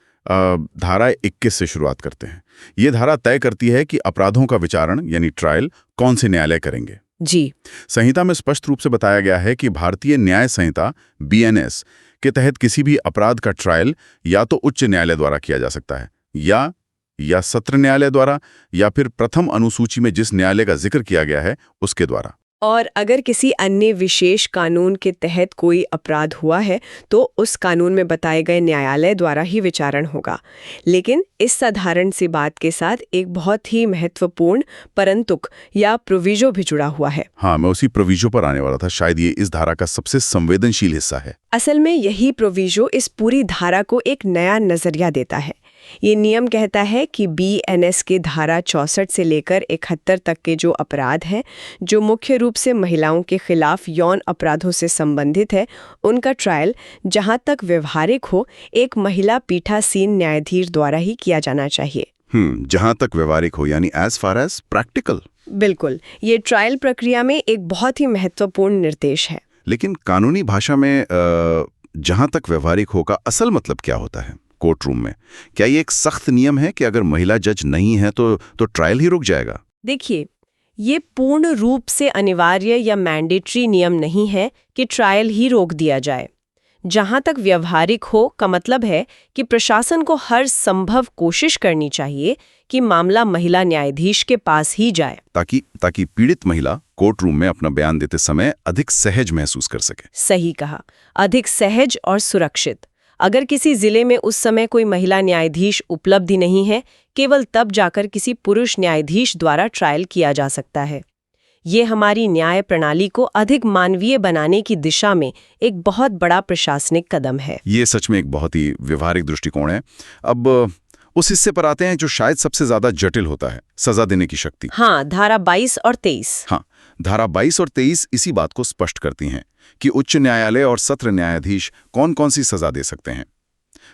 धारा 21 से शुरुआत करते हैं। ये धारा तय करती है कि अपराधों का विचारण यानी ट्रायल कौन से न्यायालय करेंगे। जी, संहिता में स्पष्ट रूप से बताया गया है कि भारतीय न्याय संहिता बीएनएस के तहत किसी भी अपराध का ट्रायल या तो उच्च न्यायालय द्वारा किया जा सकता है या सत्र न्यायालय द्वारा या फिर प्रथम अनुसूची में जिस न्यायालय का जिक्र किया गया है उसके द्वारा। और अगर किसी अन्य विशेष कानून के तहत कोई अपराध हुआ है तो उस कानून में बताए गए न्यायालय द्वारा ही विचारण होगा। लेकिन इस साधारण सी बात के साथ एक बहुत ही महत्वपूर्ण परंतुक या प्रोविजो भी जुड़ा हुआ है। हाँ, मैं उसी प्रोविजो पर आने वाला था। शायद ये इस धारा का सबसे संवेदनशील हिस्सा है। असल में यही प्रोविजो इस पूरी धारा को एक नया नजरिया देता है। ये नियम कहता है कि बीएनएस के धारा 64 से लेकर 71 तक के जो अपराध हैं, जो मुख्य रूप से महिलाओं के खिलाफ यौन अपराधों से संबंधित है, उनका ट्रायल जहां तक व्यवहारिक हो एक महिला पीठासीन न्यायाधीश द्वारा ही किया जाना चाहिए। जहां तक व्यवहारिक हो, यानी एज फार एज प्रैक्टिकल। बिल्कुल, ये ट्रायल प्रक्रिया में एक बहुत ही महत्वपूर्ण निर्देश है। लेकिन कानूनी भाषा में जहां तक व्यवहारिक हो का असल मतलब क्या होता है कोर्टरूम में? क्या ये एक सख्त नियम है कि अगर महिला जज नहीं है तो ट्रायल ही रुक जाएगा? देखिए, ये पूर्ण रूप से अनिवार्य या मैंडेटरी नियम नहीं है कि ट्रायल ही रोक दिया जाए। जहां तक व्यवहारिक हो का मतलब है कि प्रशासन को हर संभव कोशिश करनी चाहिए कि मामला महिला न्यायाधीश के पास ही जाए, ताकि पीड़ित महिला कोर्टरूम में अपना बयान देते समय अधिक सहज महसूस कर सके। सही कहा, अधिक सहज और सुरक्षित। अगर किसी जिले में उस समय कोई महिला न्यायाधीश उपलब्ध ही नहीं है, केवल तब जाकर किसी पुरुष न्यायाधीश द्वारा ट्रायल किया जा सकता है। ये हमारी न्याय प्रणाली को अधिक मानवीय बनाने की दिशा में एक बहुत बड़ा प्रशासनिक कदम है। ये सच में एक बहुत ही व्यवहारिक दृष्टिकोण है। अब उस हिस्से पर आते हैं जो शायद सबसे ज्यादा जटिल होता है, सजा देने की शक्ति। हाँ, धारा 22 और 23। हाँ, धारा 22 और 23 इसी बात को स्पष्ट करती हैं कि उच्च न्यायालय और सत्र न्यायाधीश कौन कौन सी सजा दे सकते हैं।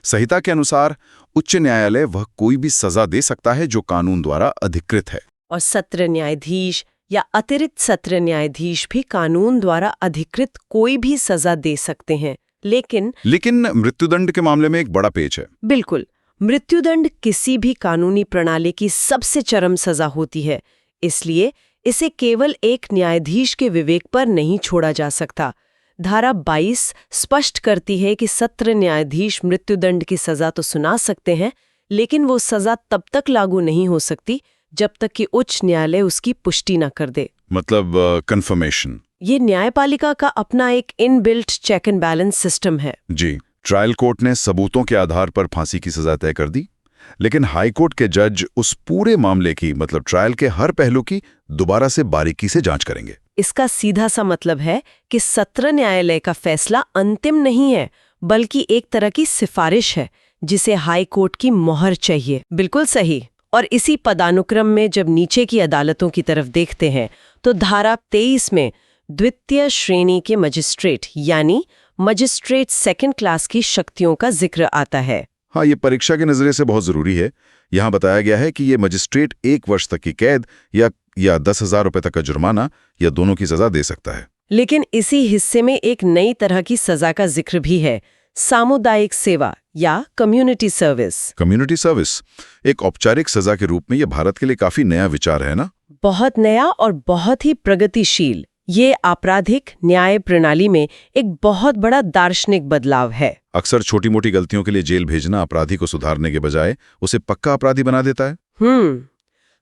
संहिता के अनुसार उच्च न्यायालय वह कोई भी सजा दे सकता है जो कानून द्वारा अधिकृत है। और सत्र न्यायाधीश या अतिरिक्त सत्र न्यायाधीश भी कानून द्वारा अधिकृत कोई भी सजा दे सकते हैं, लेकिन मृत्युदंड के मामले में एक बड़ा पेच है। बिल्कुल, मृत्युदंड किसी भी कानूनी प्रणाली की सबसे चरम सजा होती है, इसलिए इसे केवल एक न्यायाधीश के विवेक पर नहीं छोड़ा जा सकता। धारा 22 स्पष्ट करती है कि सत्र न्यायाधीश मृत्युदंड की सजा तो सुना सकते हैं, लेकिन वो सजा तब तक लागू नहीं हो सकती जब तक कि उच्च न्यायालय उसकी पुष्टि न कर दे। मतलब कंफर्मेशन। ये न्यायपालिका का अपना एक inbuilt check and balance system है। जी, ट्रायल कोर्ट ने सबूतों के आधार पर फांसी की सजा तय कर दी, लेकिन हाई कोर्ट के जज उस पूरे मामले की, मतलब ट्रायल के हर पहलू की दोबारा से बारीकी से जांच करेंगे। इसका सीधा सा मतलब है कि सत्र न्यायालय का फैसला अंतिम नहीं है, बल्कि एक तरह की सिफारिश है जिसे हाई कोर्ट की मोहर चाहिए। बिल्कुल सही। और इसी पदानुक्रम में जब नीचे की अदालतों की तरफ देखते हैं तो धारा 23 में द्वितीय श्रेणी के मजिस्ट्रेट यानी मजिस्ट्रेट सेकंड क्लास की शक्तियों का जिक्र आता है। हाँ, ये परीक्षा के नजरिए से बहुत जरूरी है। यहाँ बताया गया है कि ये मजिस्ट्रेट 1 वर्ष तक की कैद या 10,000 रुपए तक का जुर्माना या दोनों की सजा दे सकता है। लेकिन इसी हिस्से में एक नई तरह की सजा का जिक्र भी है, सामुदायिक सेवा या कम्युनिटी सर्विस। कम्युनिटी सर्विस एक औपचारिक सजा के रूप में ये भारत के लिए काफी नया विचार है ना? बहुत नया और बहुत ही प्रगतिशील। ये आपराधिक न्याय प्रणाली में एक बहुत बड़ा दार्शनिक बदलाव है। अक्सर छोटी मोटी गलतियों के लिए जेल भेजना अपराधी को सुधारने के बजाय उसे पक्का अपराधी बना देता है।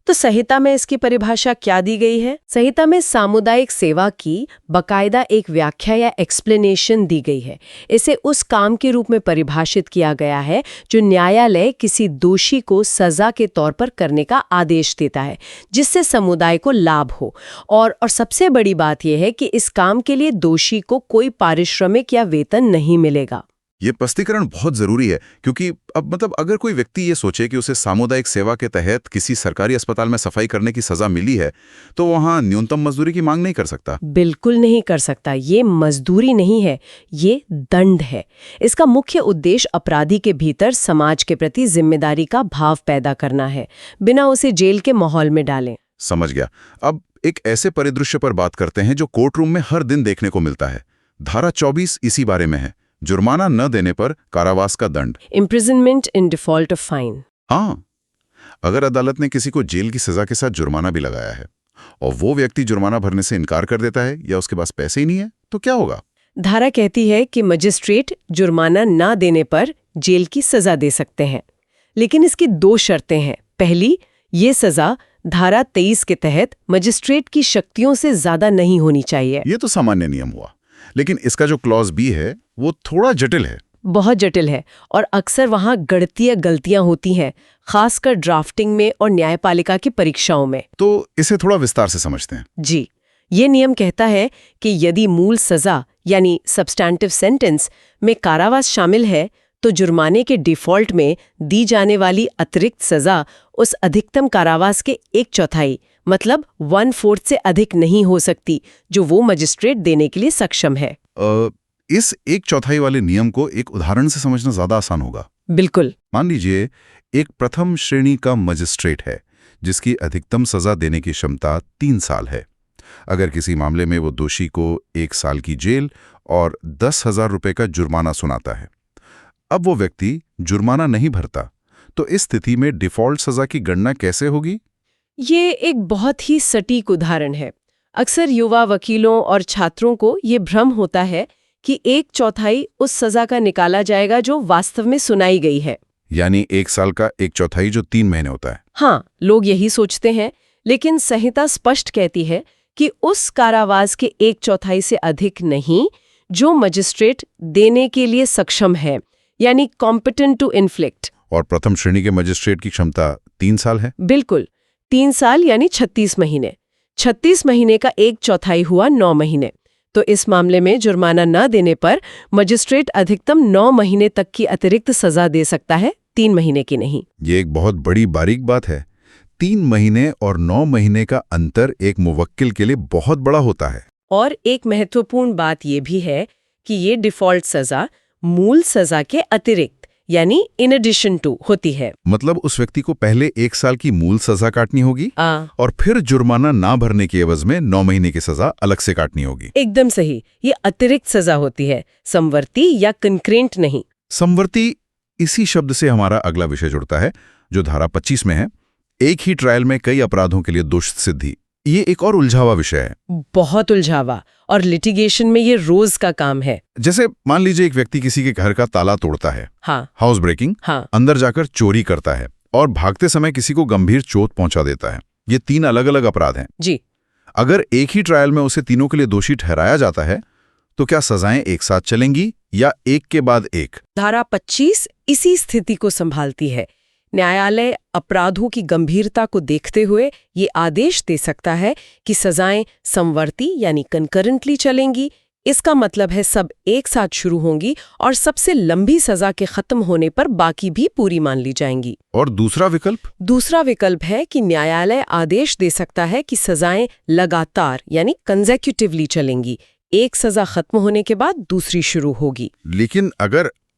तो संहिता में इसकी परिभाषा क्या दी गई है? संहिता में सामुदायिक सेवा की बकायदा एक व्याख्या या एक्सप्लेनेशन दी गई है। इसे उस काम के रूप में परिभाषित किया गया है जो न्यायालय किसी दोषी को सजा के तौर पर करने का आदेश देता है, जिससे समुदाय को लाभ हो। और सबसे बड़ी बात यह है कि इस काम के लिए दोषी को कोई पारिश्रमिक या वेतन नहीं मिलेगा। ये स्पष्टीकरण बहुत जरूरी है, क्योंकि अब मतलब अगर कोई व्यक्ति ये सोचे कि उसे सामुदायिक सेवा के तहत किसी सरकारी अस्पताल में सफाई करने की सजा मिली है, तो वहां न्यूनतम मजदूरी की मांग नहीं कर सकता। बिल्कुल नहीं कर सकता। ये मजदूरी नहीं है, ये दंड है। इसका मुख्य उद्देश्य अपराधी के भीतर समाज के प्रति जिम्मेदारी का भाव पैदा करना है, बिना उसे जेल के माहौल में डालें। समझ गया। अब एक ऐसे परिदृश्य पर बात करते हैं जो कोर्ट रूम में हर दिन देखने को मिलता है। धारा 24 इसी बारे में है, जुर्माना न देने पर कारावास का दंड, imprisonment in default of fine. हाँ, अगर अदालत ने किसी को जेल की सजा के साथ जुर्माना भी लगाया है और वो व्यक्ति जुर्माना भरने से इनकार कर देता है या उसके पास पैसे ही नहीं है, तो क्या होगा? धारा कहती है कि मजिस्ट्रेट जुर्माना ना देने पर जेल की सजा दे सकते हैं, लेकिन इसकी 2 शर्तें हैं। पहली, ये सजा धारा 23 के तहत मजिस्ट्रेट की शक्तियों से ज्यादा नहीं होनी चाहिए। ये तो सामान्य नियम हुआ, लेकिन इसका जो क्लॉज बी है वो थोड़ा जटिल है। बहुत जटिल है और अक्सर वहां गणितीय गलतियां होती हैं, खासकर ड्राफ्टिंग में और न्यायपालिका की परीक्षाओं में। तो इसे थोड़ा विस्तार से समझते हैं। जी, ये नियम कहता है कि यदि मूल सजा यानी सब्सटैंटिव सेंटेंस में कारावास शामिल है, तो जुर्माने के डिफॉल्ट में दी जाने वाली अतिरिक्त सजा उस अधिकतम कारावास के 1/4 मतलब 1/4 से अधिक नहीं हो सकती, जो वो मजिस्ट्रेट देने के लिए सक्षम है। इस 1/4 वाले नियम को एक उदाहरण से समझना ज्यादा आसान होगा। बिल्कुल। मान लीजिए एक प्रथम श्रेणी का मजिस्ट्रेट है जिसकी अधिकतम सजा देने की क्षमता 3 साल है। अगर किसी मामले में वो दोषी को 1 साल की जेल और 10,000 रुपए का जुर्माना सुनाता है, अब वो व्यक्ति जुर्माना नहीं भरता, तो इस स्थिति में डिफॉल्ट सजा की गणना कैसे होगी? ये एक बहुत ही सटीक उदाहरण है। अक्सर युवा वकीलों और छात्रों को ये भ्रम होता है कि 1/4 उस सजा का निकाला जाएगा जो वास्तव में सुनाई गई है, यानी 1 साल का 1/4 जो 3 महीने होता है। हाँ, लोग यही सोचते हैं, लेकिन संहिता स्पष्ट कहती है कि उस कारावास के 1/4 से अधिक नहीं जो मजिस्ट्रेट देने के लिए सक्षम है, यानी कॉम्पिटेंट टू इन्फ्लिक्ट। और प्रथम श्रेणी के मजिस्ट्रेट की क्षमता 3 साल है। बिल्कुल, 3 साल यानी 36 महीने। 36 महीने का 1/4 हुआ 9 महीने। तो इस मामले में जुर्माना न देने पर मजिस्ट्रेट अधिकतम 9 महीने तक की अतिरिक्त सजा दे सकता है, 3 महीने की नहीं। ये एक बहुत बड़ी बारीक बात है। 3 महीने और 9 महीने का अंतर एक मुवक्किल के लिए बहुत बड़ा होता है। और एक महत्वपूर्ण बात ये भी है कि ये डिफॉल्ट सजा मूल सजा के अतिरिक्त यानी इन एडिशन टू होती है। मतलब उस व्यक्ति को पहले 1 साल की मूल सजा काटनी होगी और फिर जुर्माना ना भरने के एवज में 9 महीने की सजा अलग से काटनी होगी। एकदम सही, ये अतिरिक्त सजा होती है, समवर्ती या कंक्रेंट नहीं। समवर्ती, इसी शब्द से हमारा अगला विषय जुड़ता है जो धारा 25 में है, एक ही ट्रायल में कई अपराधों के लिए दोष सिद्धि। ये एक और उलझावा विषय है, बहुत उलझावा, और लिटिगेशन में ये रोज का काम है। जैसे मान लीजिए एक व्यक्ति किसी के घर का ताला तोड़ता है, हाँ, हाउस ब्रेकिंग, हाँ, अंदर जाकर चोरी करता है और भागते समय किसी को गंभीर चोट पहुंचा देता है। ये 3 अलग-अलग अपराध हैं। जी। अगर एक ही ट्रायल में उसे तीनों के लिए दोषी ठहराया जाता है तो क्या सजाएं एक साथ चलेंगी या एक के बाद एक? धारा 25 इसी स्थिति को संभालती है। न्यायालय अपराधों की गंभीरता को देखते हुए ये आदेश दे सकता है कि सजाएं समवर्ती यानी कंकरेंटली चलेंगी। इसका मतलब है सब एक साथ शुरू होंगी और सबसे लंबी सजा के खत्म होने पर बाकी भी पूरी मान ली जाएंगी। और दूसरा विकल्प? दूसरा विकल्प है कि न्यायालय आदेश दे सकता है कि सजाएं लगातार यानी कंसेक्यूटिवली चलेंगी, एक सजा खत्म होने के बाद दूसरी शुरू होगी। लेकिन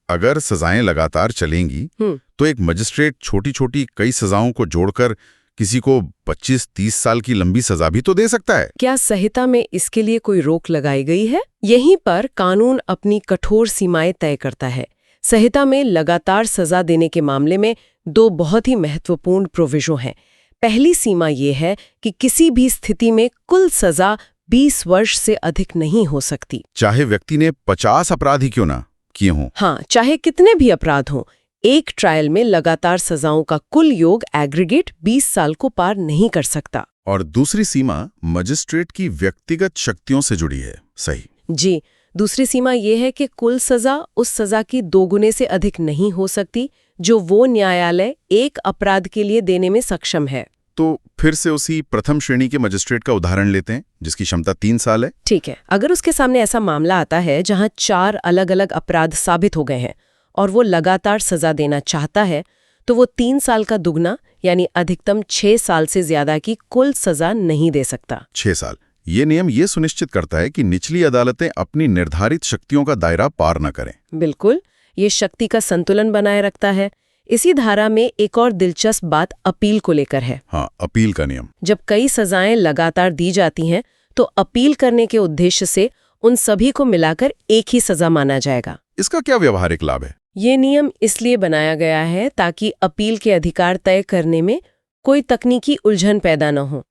अगर सजाएं लगातार चलेंगी तो एक मजिस्ट्रेट छोटी छोटी कई सजाओं को जोड़कर किसी को 25-30 साल की लंबी सजा भी तो दे सकता है। क्या संहिता में इसके लिए कोई रोक लगाई गई है? यहीं पर कानून अपनी कठोर सीमाएं तय करता है। संहिता में लगातार सजा देने के मामले में 2 बहुत ही महत्वपूर्ण प्रोविजन हैं। पहली सीमा ये है कि किसी भी स्थिति में कुल सजा 20 वर्ष से अधिक नहीं हो सकती, चाहे व्यक्ति ने 50 अपराध ही क्यों ना किए हों। हाँ, चाहे कितने भी अपराध हों। एक ट्रायल में लगातार सजाओं का कुल योग एग्रीगेट 20 साल को पार नहीं कर सकता। और दूसरी सीमा मजिस्ट्रेट की व्यक्तिगत शक्तियों से जुड़ी है। सही जी, दूसरी सीमा ये है कि कुल सजा उस सजा की 2 गुने से अधिक नहीं हो सकती जो वो न्यायालय एक अपराध के लिए देने में सक्षम है। तो फिर से उसी प्रथम श्रेणी के मजिस्ट्रेट का उदाहरण लेते हैं जिसकी क्षमता 3 साल है। ठीक है, अगर उसके सामने ऐसा मामला आता है जहां 4 अलग-अलग अपराध साबित हो गए हैं और वो लगातार सजा देना चाहता है, तो वो 3 साल का दुगना यानी अधिकतम 6 साल से ज्यादा की कुल सजा नहीं दे सकता। 6 साल। ये नियम ये सुनिश्चित करता है कि निचली अदालतें अपनी निर्धारित शक्तियों का दायरा पार न करें। बिल्कुल, ये शक्ति का संतुलन बनाए रखता है। इसी धारा में एक और दिलचस्प बात अपील को लेकर है। हाँ, अपील का नियम। जब कई सजाएं लगातार दी जाती हैं तो अपील करने के उद्देश्य से उन सभी को मिलाकर एक ही सजा माना जाएगा। इसका क्या व्यावहारिक लाभ है? ये नियम इसलिए बनाया गया है ताकि अपील के अधिकार तय करने में कोई तकनीकी उलझन पैदा न हो।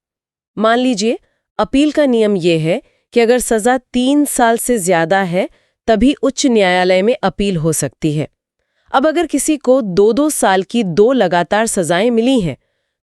मान लीजिए अपील का नियम ये है कि अगर सजा 3 साल से ज्यादा है तभी उच्च न्यायालय में अपील हो सकती है। अब अगर किसी को 2-2 साल की 2 लगातार सजाएं मिली हैं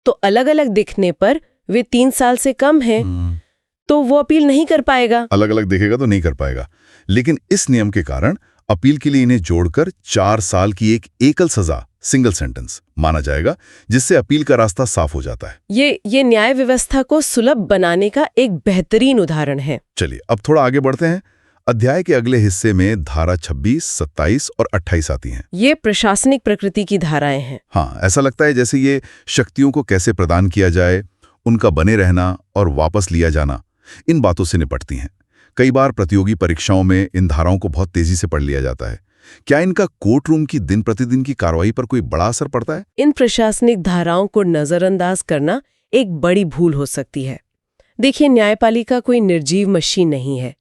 तो अलग अलग दिखने पर वे 3 साल से कम हैं तो वो अपील नहीं कर पाएगा। अलग अलग दिखेगा तो नहीं कर पाएगा, लेकिन इस नियम के कारण अपील के लिए इन्हें जोड़कर 4 साल की एक एकल सजा, सिंगल सेंटेंस माना जाएगा, जिससे अपील का रास्ता साफ हो जाता है। ये न्याय व्यवस्था को सुलभ बनाने का एक बेहतरीन उदाहरण है। चलिए अब थोड़ा आगे बढ़ते हैं। अध्याय के अगले हिस्से में धारा 26, 27 और 28 आती हैं। ये प्रशासनिक प्रकृति की धाराएं हैं। हाँ, ऐसा लगता है जैसे ये शक्तियों को कैसे प्रदान किया जाए, उनका बने रहना और वापस लिया जाना, इन बातों से निपटती हैं। कई बार प्रतियोगी परीक्षाओं में इन धाराओं को बहुत तेजी से पढ़ लिया जाता है। क्या इनका कोर्ट रूम की दिन प्रतिदिन की कार्रवाई पर कोई बड़ा असर पड़ता है? इन प्रशासनिक धाराओं को नजरअंदाज करना एक बड़ी भूल हो सकती है। देखिए, न्यायपालिका कोई निर्जीव मशीन नहीं है।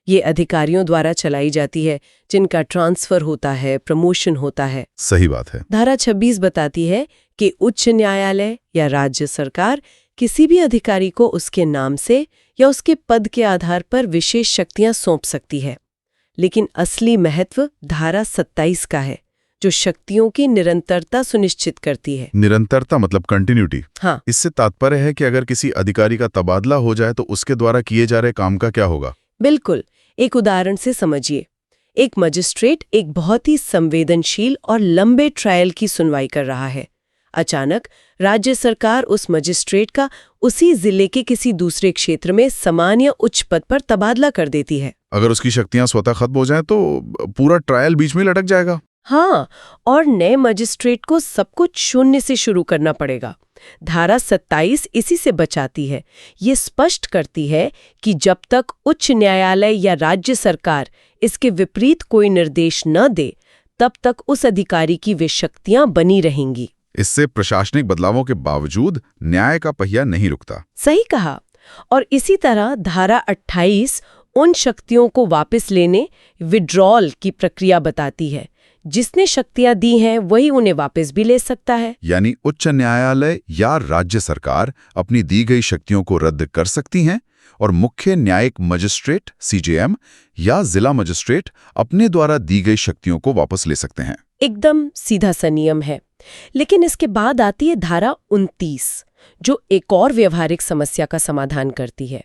ये अधिकारियों द्वारा चलाई जाती है जिनका ट्रांसफर होता है, प्रमोशन होता है। सही बात है। धारा 26 बताती है कि उच्च न्यायालय या राज्य सरकार किसी भी अधिकारी को उसके नाम से या उसके पद के आधार पर विशेष शक्तियां सौंप सकती है। लेकिन असली महत्व धारा 27 का है, जो शक्तियों की निरंतरता सुनिश्चित करती है। निरंतरता मतलब कंटिन्यूटी। हाँ, इससे तात्पर्य है कि अगर किसी अधिकारी का तबादला हो जाए तो उसके द्वारा किए जा रहे काम का क्या होगा? बिल्कुल। एक उदाहरण से समझिए। एक मजिस्ट्रेट एक बहुत ही संवेदनशील और लंबे ट्रायल की सुनवाई कर रहा है। अचानक राज्य सरकार उस मजिस्ट्रेट का उसी जिले के किसी दूसरे क्षेत्र में समान या उच्च पद पर तबादला कर देती है। अगर उसकी शक्तियां स्वतः खत्म हो जाएं तो पूरा ट्रायल बीच में लटक जाएगा। हाँ, और नए मजिस्ट्रेट को सब कुछ शून्य से शुरू करना पड़ेगा। धारा 27 इसी से बचाती है। ये स्पष्ट करती है कि जब तक उच्च न्यायालय या राज्य सरकार इसके विपरीत कोई निर्देश न दे, तब तक उस अधिकारी की वे शक्तियां बनी रहेंगी। इससे प्रशासनिक बदलावों के बावजूद न्याय का पहिया नहीं रुकता। सही कहा। और इसी तरह धारा 28 उन शक्तियों को वापस लेने, विड्रॉल की प्रक्रिया बताती है। जिसने शक्तियां दी हैं वही उन्हें वापस भी ले सकता है। यानी उच्च न्यायालय या राज्य सरकार अपनी दी गई शक्तियों को रद्द कर सकती हैं और मुख्य न्यायिक मजिस्ट्रेट सीजेएम या जिला मजिस्ट्रेट अपने द्वारा दी गई शक्तियों को वापस ले सकते हैं। एकदम सीधा सा नियम है। लेकिन इसके बाद आती है धारा 29, जो एक और व्यवहारिक समस्या का समाधान करती है।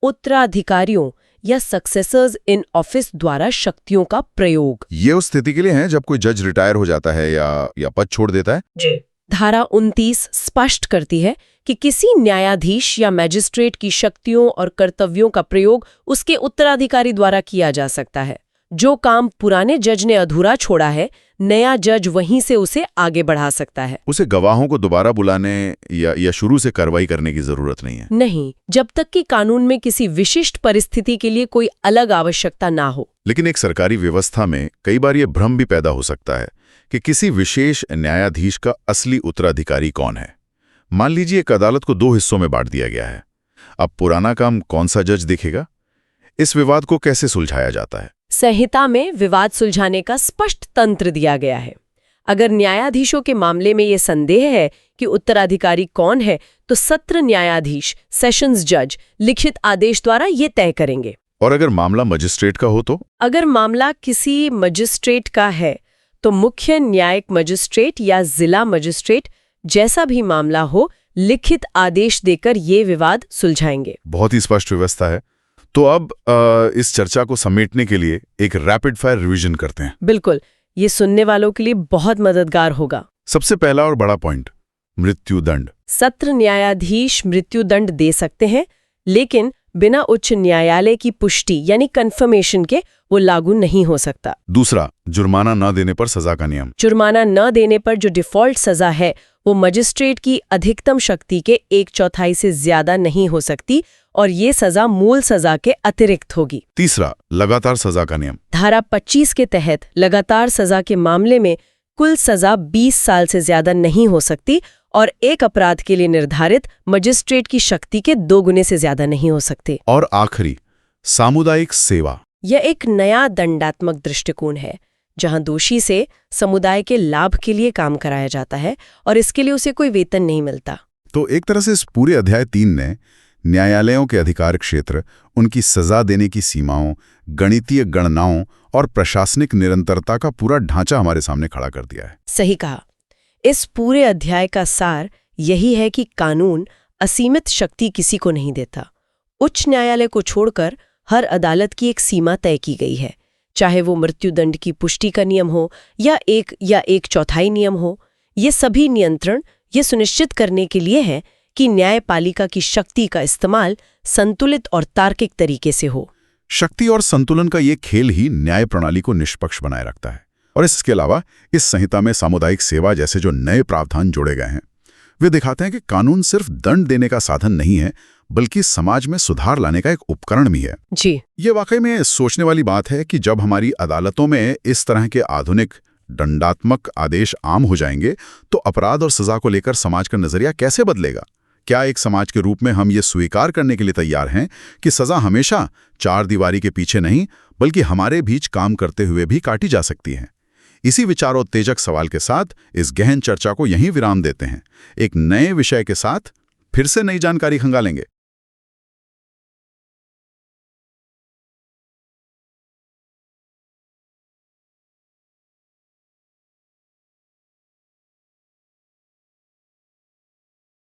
उत्तराधिकारियों या सक्सेसर्स इन ऑफिस द्वारा शक्तियों का प्रयोग। ये उस स्थिति के लिए है जब कोई जज रिटायर हो जाता है या पद छोड़ देता है। जी। धारा 29 स्पष्ट करती है कि किसी न्यायाधीश या मैजिस्ट्रेट की शक्तियों और कर्तव्यों का प्रयोग उसके उत्तराधिकारी द्वारा किया जा सकता है। जो काम पुराने जज ने अधूरा छोड़ा है, नया जज वहीं से उसे आगे बढ़ा सकता है। उसे गवाहों को दोबारा बुलाने या शुरू से कार्रवाई करने की जरूरत नहीं है। नहीं, जब तक कि कानून में किसी विशिष्ट परिस्थिति के लिए कोई अलग आवश्यकता ना हो। लेकिन एक सरकारी व्यवस्था में कई बार ये भ्रम भी पैदा हो सकता है कि किसी विशेष न्यायाधीश का असली उत्तराधिकारी कौन है। मान लीजिए एक अदालत को 2 हिस्सों में बांट दिया गया है। अब पुराना काम कौन सा जज देखेगा? इस विवाद को कैसे सुलझाया जाता है? संहिता में विवाद सुलझाने का स्पष्ट तंत्र दिया गया है। अगर न्यायाधीशों के मामले में ये संदेह है कि उत्तराधिकारी कौन है, तो सत्र न्यायाधीश, सेशंस जज लिखित आदेश द्वारा ये तय करेंगे। और अगर मामला मजिस्ट्रेट का हो तो? अगर मामला किसी मजिस्ट्रेट का है तो मुख्य न्यायिक मजिस्ट्रेट या जिला मजिस्ट्रेट, जैसा भी मामला हो, लिखित आदेश देकर ये विवाद सुलझाएंगे। बहुत ही स्पष्ट व्यवस्था है। तो अब इस चर्चा को समेटने के लिए एक रैपिड फायर रिवीजन करते हैं। बिल्कुल, ये सुनने वालों के लिए बहुत मददगार होगा। सबसे पहला और बड़ा पॉइंट, मृत्युदंड। सत्र न्यायाधीश मृत्युदंड दे सकते हैं, लेकिन बिना उच्च न्यायालय की पुष्टि यानी कंफर्मेशन के वो लागू नहीं हो सकता। दूसरा, जुर्माना न देने पर सजा का नियम। जुर्माना न देने पर जो डिफॉल्ट सजा है वो मजिस्ट्रेट की अधिकतम शक्ति के 1/4 से ज्यादा नहीं हो सकती और ये सजा मूल सजा के अतिरिक्त होगी। तीसरा, लगातार सजा का नियम। धारा 25 के तहत लगातार सजा के मामले में कुल सजा 20 साल से ज्यादा नहीं हो सकती और एक अपराध के लिए निर्धारित मजिस्ट्रेट की शक्ति के 2 गुने से ज्यादा नहीं हो सकते। और आखिरी, सामुदायिक सेवा। यह एक नया दंडात्मक दृष्टिकोण है जहां दोषी से समुदाय के लाभ के लिए काम कराया जाता है और इसके लिए उसे कोई वेतन नहीं मिलता। तो एक तरह से इस पूरे अध्याय 3 ने न्यायालयों के अधिकार क्षेत्र, उनकी सजा देने की सीमाओं, गणितीय गणनाओं और प्रशासनिक निरंतरता का पूरा ढांचा हमारे सामने खड़ा कर दिया है। सही कहा। इस पूरे अध्याय का सार यही है कि कानून असीमित शक्ति किसी को नहीं देता। उच्च न्यायालय को छोड़कर हर अदालत की एक सीमा तय की गई है, चाहे वो मृत्युदंड की पुष्टि का नियम हो या 1/4 नियम हो। ये सभी नियंत्रण ये सुनिश्चित करने के लिए है कि न्यायपालिका की शक्ति का इस्तेमाल संतुलित और तार्किक तरीके से हो। शक्ति और संतुलन का ये खेल ही न्याय प्रणाली को निष्पक्ष बनाए रखता है। और इसके अलावा इस संहिता में सामुदायिक सेवा जैसे जो नए प्रावधान जोड़े गए हैं, वे दिखाते हैं कि कानून सिर्फ दंड देने का साधन नहीं है, बल्कि समाज में सुधार लाने का एक उपकरण भी है। जी, ये वाकई में सोचने वाली बात है कि जब हमारी अदालतों में इस तरह के आधुनिक दंडात्मक आदेश आम हो जाएंगे, तो अपराध और सजा को लेकर समाज का नजरिया कैसे बदलेगा? क्या एक समाज के रूप में हम ये स्वीकार करने के लिए तैयार हैं कि सजा हमेशा 4 दीवारी के पीछे नहीं, बल्कि हमारे बीच काम करते हुए भी काटी जा सकती है? इसी विचारोत्तेजक सवाल के साथ इस गहन चर्चा को यहीं विराम देते हैं। एक नए विषय के साथ फिर से नई जानकारी खंगालेंगे।